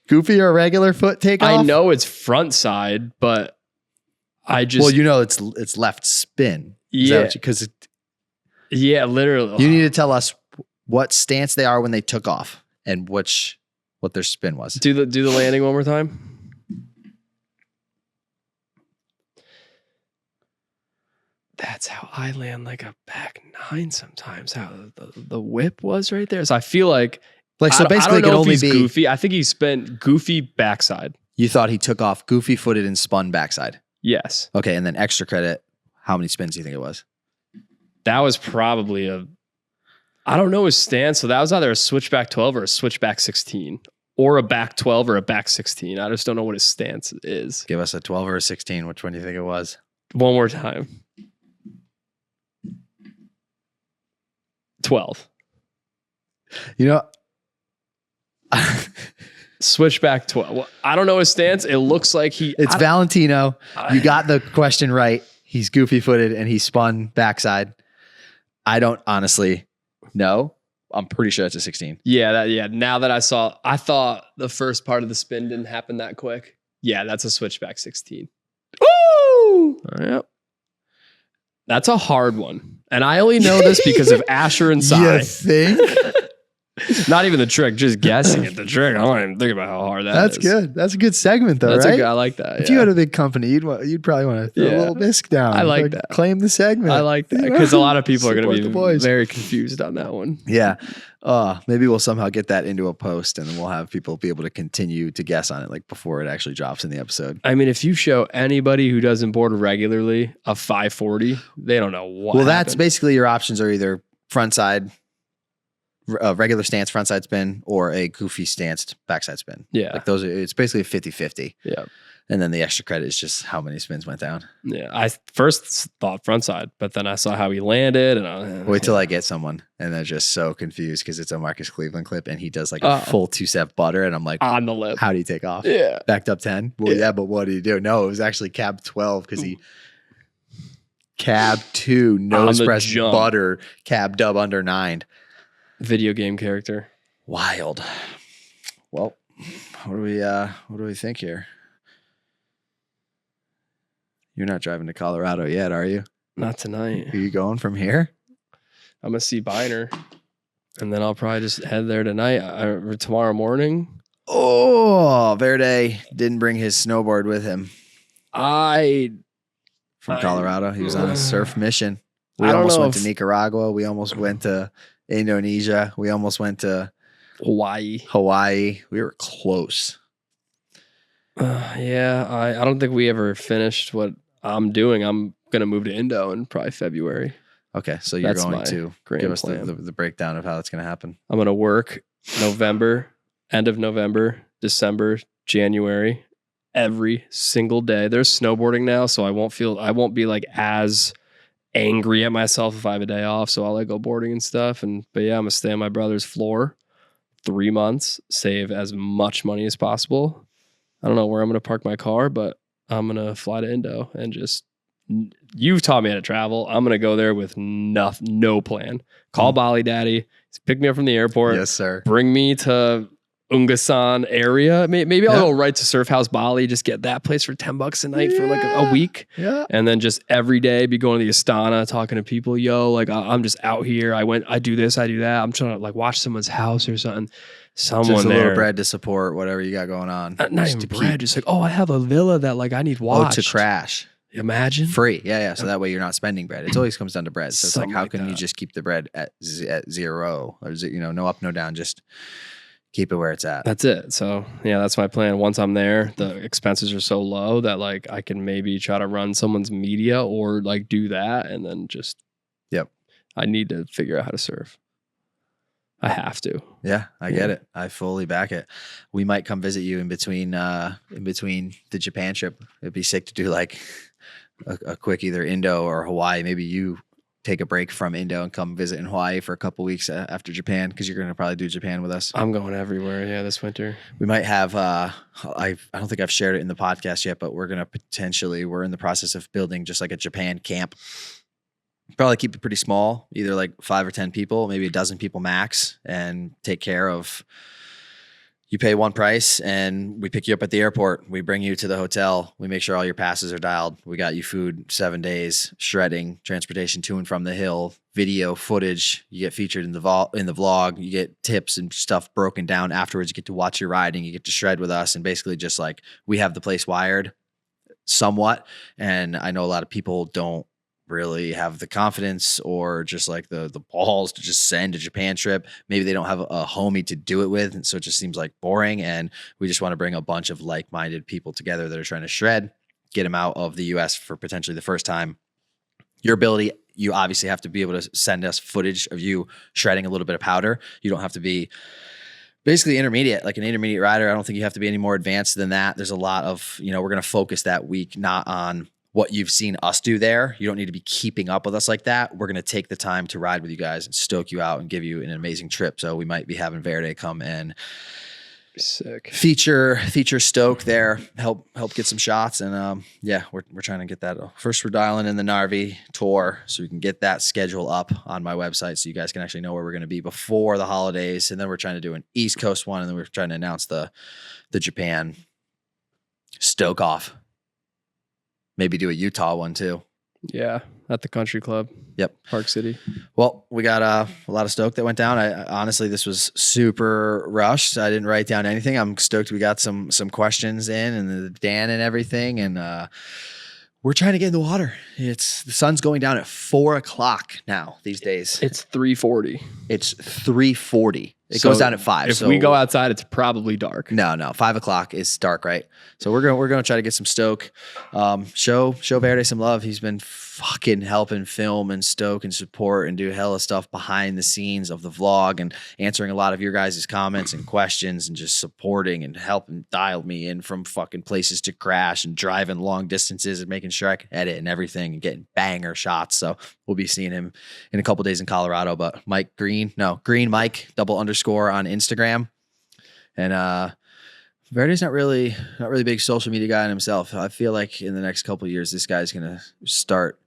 [SPEAKER 2] Goofy or regular foot takeoff?
[SPEAKER 3] I know it's front side, but I just
[SPEAKER 2] it's left spin.
[SPEAKER 3] Yeah.
[SPEAKER 2] Because
[SPEAKER 3] yeah, literally.
[SPEAKER 2] you need to tell us what stance they are when they took off and what their spin was.
[SPEAKER 3] Do the landing one more time. that's how I land like a back 9 sometimes. How the whip was right there. So I feel like
[SPEAKER 2] so basically,
[SPEAKER 3] I don't
[SPEAKER 2] it could
[SPEAKER 3] know if
[SPEAKER 2] only
[SPEAKER 3] he's
[SPEAKER 2] be
[SPEAKER 3] goofy. I think he spent goofy backside.
[SPEAKER 2] You thought he took off goofy footed and spun backside.
[SPEAKER 3] Yes,
[SPEAKER 2] Okay, and then extra credit. How many spins do you think it was?
[SPEAKER 3] that was probably I don't know his stance. So that was either a switchback 12 or a switchback 16, or a back 12 or a back 16. I just don't know what his stance is.
[SPEAKER 2] Give us a 12 or a 16. Which one do you think it was?
[SPEAKER 3] One more time. 12.
[SPEAKER 2] You know,
[SPEAKER 3] Switchback 12. Well, I don't know his stance. It looks like
[SPEAKER 2] it's Valentino. You got the question right. He's goofy footed and he spun backside. I don't honestly know. I'm pretty sure it's a 16.
[SPEAKER 3] Yeah. Now that I thought the first part of the spin didn't happen that quick. Yeah, that's a switchback 16.
[SPEAKER 2] Woo!
[SPEAKER 3] Yep. That's a hard one. And I only know this because of Asher and
[SPEAKER 2] You
[SPEAKER 3] Sai.
[SPEAKER 2] think?
[SPEAKER 3] Not even the trick, just guessing at the trick. I don't even think about how hard
[SPEAKER 2] That's
[SPEAKER 3] is.
[SPEAKER 2] good. That's a good segment, though,
[SPEAKER 3] That's
[SPEAKER 2] right?
[SPEAKER 3] I like that.
[SPEAKER 2] If you had a big company, you'd probably want to throw a little bisque down.
[SPEAKER 3] I like that.
[SPEAKER 2] Claim the segment.
[SPEAKER 3] I like that because a lot of people are going
[SPEAKER 2] Support
[SPEAKER 3] to
[SPEAKER 2] the
[SPEAKER 3] be
[SPEAKER 2] boys.
[SPEAKER 3] very confused on that one.
[SPEAKER 2] Yeah. Maybe we'll somehow get that into a post and then we'll have people be able to continue to guess on it like before it actually drops in the episode.
[SPEAKER 3] I mean, if you show anybody who doesn't board regularly a 540, they don't know what.
[SPEAKER 2] Well, that's
[SPEAKER 3] happened.
[SPEAKER 2] basically your options are either frontside, regular stance frontside spin, or a goofy stanced backside spin.
[SPEAKER 3] Yeah.
[SPEAKER 2] Like those are, it's basically a 50-50.
[SPEAKER 3] Yeah.
[SPEAKER 2] And then the extra credit is just how many spins went down.
[SPEAKER 3] Yeah. I first thought frontside, but then I saw how he landed and
[SPEAKER 2] Wait till I get someone and they're just so confused because it's a Marcus Cleveland clip and he does like a full 2-step butter and I'm like,
[SPEAKER 3] on the lip.
[SPEAKER 2] how do you take off?
[SPEAKER 3] Yeah.
[SPEAKER 2] Backed up 10? Well, yeah, but what did he do? No, it was actually cab 12 because he cab 2, nose
[SPEAKER 3] the
[SPEAKER 2] press
[SPEAKER 3] jump.
[SPEAKER 2] butter, cab dub under 9.
[SPEAKER 3] Video game character.
[SPEAKER 2] Wild. Well, what do we think here? You're not driving to Colorado yet, are you?
[SPEAKER 3] Not tonight.
[SPEAKER 2] Are you going from here?
[SPEAKER 3] I'm gonna see Biner, and then I'll probably just head there tonight or tomorrow morning.
[SPEAKER 2] Oh, Verde didn't bring his snowboard with him from Colorado. He was on a surf mission. We
[SPEAKER 3] I don't
[SPEAKER 2] almost
[SPEAKER 3] know
[SPEAKER 2] went to
[SPEAKER 3] if-
[SPEAKER 2] Nicaragua. We almost went to Indonesia. We almost went to
[SPEAKER 3] Hawaii.
[SPEAKER 2] We were close.
[SPEAKER 3] Yeah, I don't think we ever finished what I'm doing. I'm gonna move to Indo in probably February.
[SPEAKER 2] Okay, so you're
[SPEAKER 3] That's
[SPEAKER 2] going
[SPEAKER 3] my
[SPEAKER 2] to
[SPEAKER 3] grand
[SPEAKER 2] give us
[SPEAKER 3] plan.
[SPEAKER 2] the breakdown of how that's going to happen.
[SPEAKER 3] I'm gonna work November, end of November, December, January, every single day. There's snowboarding now, so I won't be like as angry at myself if I have a day off. So I'll like go boarding and stuff. But yeah, I'm gonna stay on my brother's floor 3 months, save as much money as possible. I don't know where I'm gonna park my car, but I'm gonna fly to Indo and just. You've taught me how to travel. I'm gonna go there with no plan. Call Bali Daddy, pick me up from the airport.
[SPEAKER 2] Yes, sir.
[SPEAKER 3] Bring me to Ungasan area. Maybe I'll go right to Surf House Bali. Just get that place for $10 a night for like a week.
[SPEAKER 2] Yeah.
[SPEAKER 3] And then just every day be going to the Astana, talking to people. Yo, like I'm just out here. I do this, I do that. I'm trying to like watch someone's house or something. Someone
[SPEAKER 2] Just a
[SPEAKER 3] there.
[SPEAKER 2] little bread to support whatever you got going on.
[SPEAKER 3] Not
[SPEAKER 2] Just
[SPEAKER 3] even
[SPEAKER 2] to
[SPEAKER 3] bread.
[SPEAKER 2] keep-
[SPEAKER 3] Just like, I have a villa that like I need watched.
[SPEAKER 2] Oh, to crash.
[SPEAKER 3] Imagine.
[SPEAKER 2] Free. Yeah. So that way you're not spending bread. It always comes down to bread. So it's like,
[SPEAKER 3] Something
[SPEAKER 2] how
[SPEAKER 3] like
[SPEAKER 2] can you
[SPEAKER 3] that.
[SPEAKER 2] just keep the bread at zero? Or is it, no up, no down, just keep it where it's at.
[SPEAKER 3] That's it. So yeah, that's my plan. Once I'm there, the expenses are so low that like I can maybe try to run someone's media or like do that and then just
[SPEAKER 2] Yep.
[SPEAKER 3] I need to figure out how to surf. I have to.
[SPEAKER 2] Yeah, I get it. I fully back it. We might come visit you in between the Japan trip. It'd be sick to do like a quick either Indo or Hawaii. Maybe you take a break from Indo and come visit in Hawaii for a couple weeks after Japan because you're going to probably do Japan with us.
[SPEAKER 3] I'm going everywhere. Yeah, this winter.
[SPEAKER 2] We might have I don't think I've shared it in the podcast yet, but we're in the process of building just like a Japan camp. Probably keep it pretty small, either like 5 or 10 people, maybe a dozen people max, and take care of. You pay one price and we pick you up at the airport. We bring you to the hotel. We make sure all your passes are dialed. We got you food 7 days, shredding, transportation to and from the hill, video footage. You get featured in the vlog. You get tips and stuff broken down afterwards. You get to watch your riding. You get to shred with us, and basically just like we have the place wired somewhat. And I know a lot of people don't really have the confidence or just like the balls to just send a Japan trip. Maybe they don't have a homie to do it with. And so it just seems like boring. And we just want to bring a bunch of like-minded people together that are trying to shred, get them out of the US for potentially the first time. Your ability, you obviously have to be able to send us footage of you shredding a little bit of powder. You don't have to be basically intermediate, like an intermediate rider. I don't think you have to be any more advanced than that. There's a lot of, we're going to focus that week not on what you've seen us do there. You don't need to be keeping up with us like that. We're going to take the time to ride with you guys and stoke you out and give you an amazing trip. So we might be having Verde come and
[SPEAKER 3] sick
[SPEAKER 2] feature Stoke there, help get some shots. And we're trying to get that. First, we're dialing in the Narvi tour so we can get that schedule up on my website so you guys can actually know where we're going to be before the holidays. And then we're trying to do an East Coast one, and then we're trying to announce the Japan Stoke off. Maybe do a Utah one too.
[SPEAKER 3] Yeah, at the country club.
[SPEAKER 2] Yep.
[SPEAKER 3] Park City.
[SPEAKER 2] Well, we got a lot of Stoke that went down. I honestly, this was super rushed. I didn't write down anything. I'm stoked we got some questions in and the Dan and everything. And we're trying to get in the water. The sun's going down at 4:00 now these days.
[SPEAKER 3] It's 3:40.
[SPEAKER 2] It's 3:40. It goes down at 5.
[SPEAKER 3] If we go outside, it's probably dark.
[SPEAKER 2] No, 5:00 is dark, right? So we're gonna try to get some Stoke. Show Verde some love. He's been fucking helping film and stoke and support and do hella stuff behind the scenes of the vlog and answering a lot of your guys' comments and questions and just supporting and helping dial me in from fucking places to crash and driving long distances and making sure I can edit and everything and getting banger shots. So we'll be seeing him in a couple days in Colorado. But Green Mike _ on Instagram. And Verde's not really a big social media guy in himself. I feel like in the next couple of years, this guy's gonna start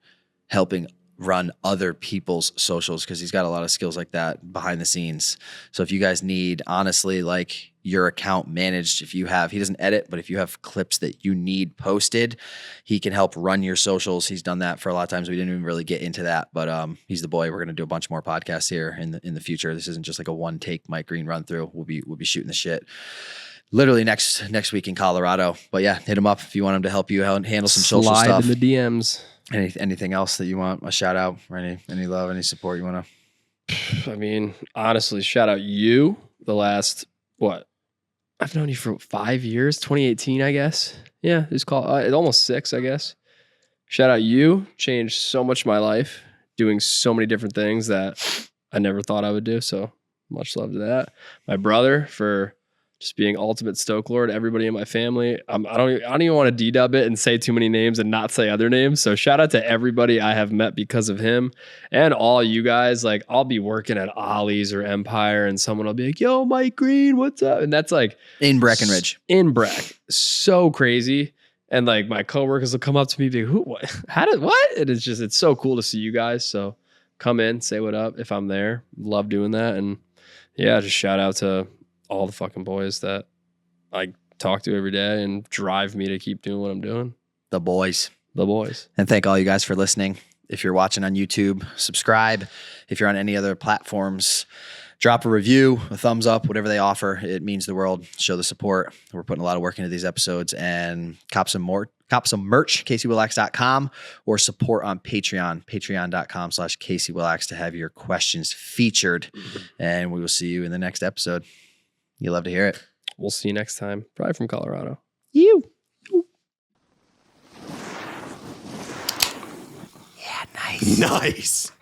[SPEAKER 2] helping run other people's socials because he's got a lot of skills like that behind the scenes. So if you guys need, honestly, like your account managed, he doesn't edit, but if you have clips that you need posted, he can help run your socials. He's done that for a lot of times. We didn't even really get into that, but he's the boy. We're going to do a bunch more podcasts here in the future. This isn't just like a one take Mike Green run through. We'll be shooting the shit literally next week in Colorado. But yeah, hit him up if you want him to help you handle some social stuff.
[SPEAKER 3] Slide in the DMs.
[SPEAKER 2] Anything else that you want a shout out or any love, any support you want to?
[SPEAKER 3] I mean, honestly, shout out you. The last I've known you for 5 years, 2018, I guess. Yeah, it's almost 6, I guess. Shout out you. Changed so much of my life, doing so many different things that I never thought I would do. So much love to that. My brother for just being ultimate Stoke Lord. Everybody in my family. I don't even want to D-dub it and say too many names and not say other names. So shout out to everybody I have met because of him and all you guys. Like I'll be working at Ollie's or Empire and someone will be like, "Yo, Mike Green, what's up?" And that's like
[SPEAKER 2] in Breckenridge.
[SPEAKER 3] In Breck. So crazy. And like my coworkers will come up to me and be like, "Who? What? How did what?" And it's so cool to see you guys. So come in, say what up if I'm there. Love doing that. And yeah, just shout out to all the fucking boys that I talk to every day and drive me to keep doing what I'm doing.
[SPEAKER 2] The boys.
[SPEAKER 3] And
[SPEAKER 2] thank all you guys for listening. If you're watching on YouTube, subscribe. If you're on any other platforms, drop a review, a thumbs up, whatever they offer. It means the world. Show the support. We're putting a lot of work into these episodes, and cop some merch, CaseyWillax.com, or support on Patreon, patreon.com/CaseyWillax to have your questions featured. And we will see you in the next episode. You love to hear it.
[SPEAKER 3] We'll see you next time. Probably from Colorado.
[SPEAKER 2] You.
[SPEAKER 5] Yeah, nice.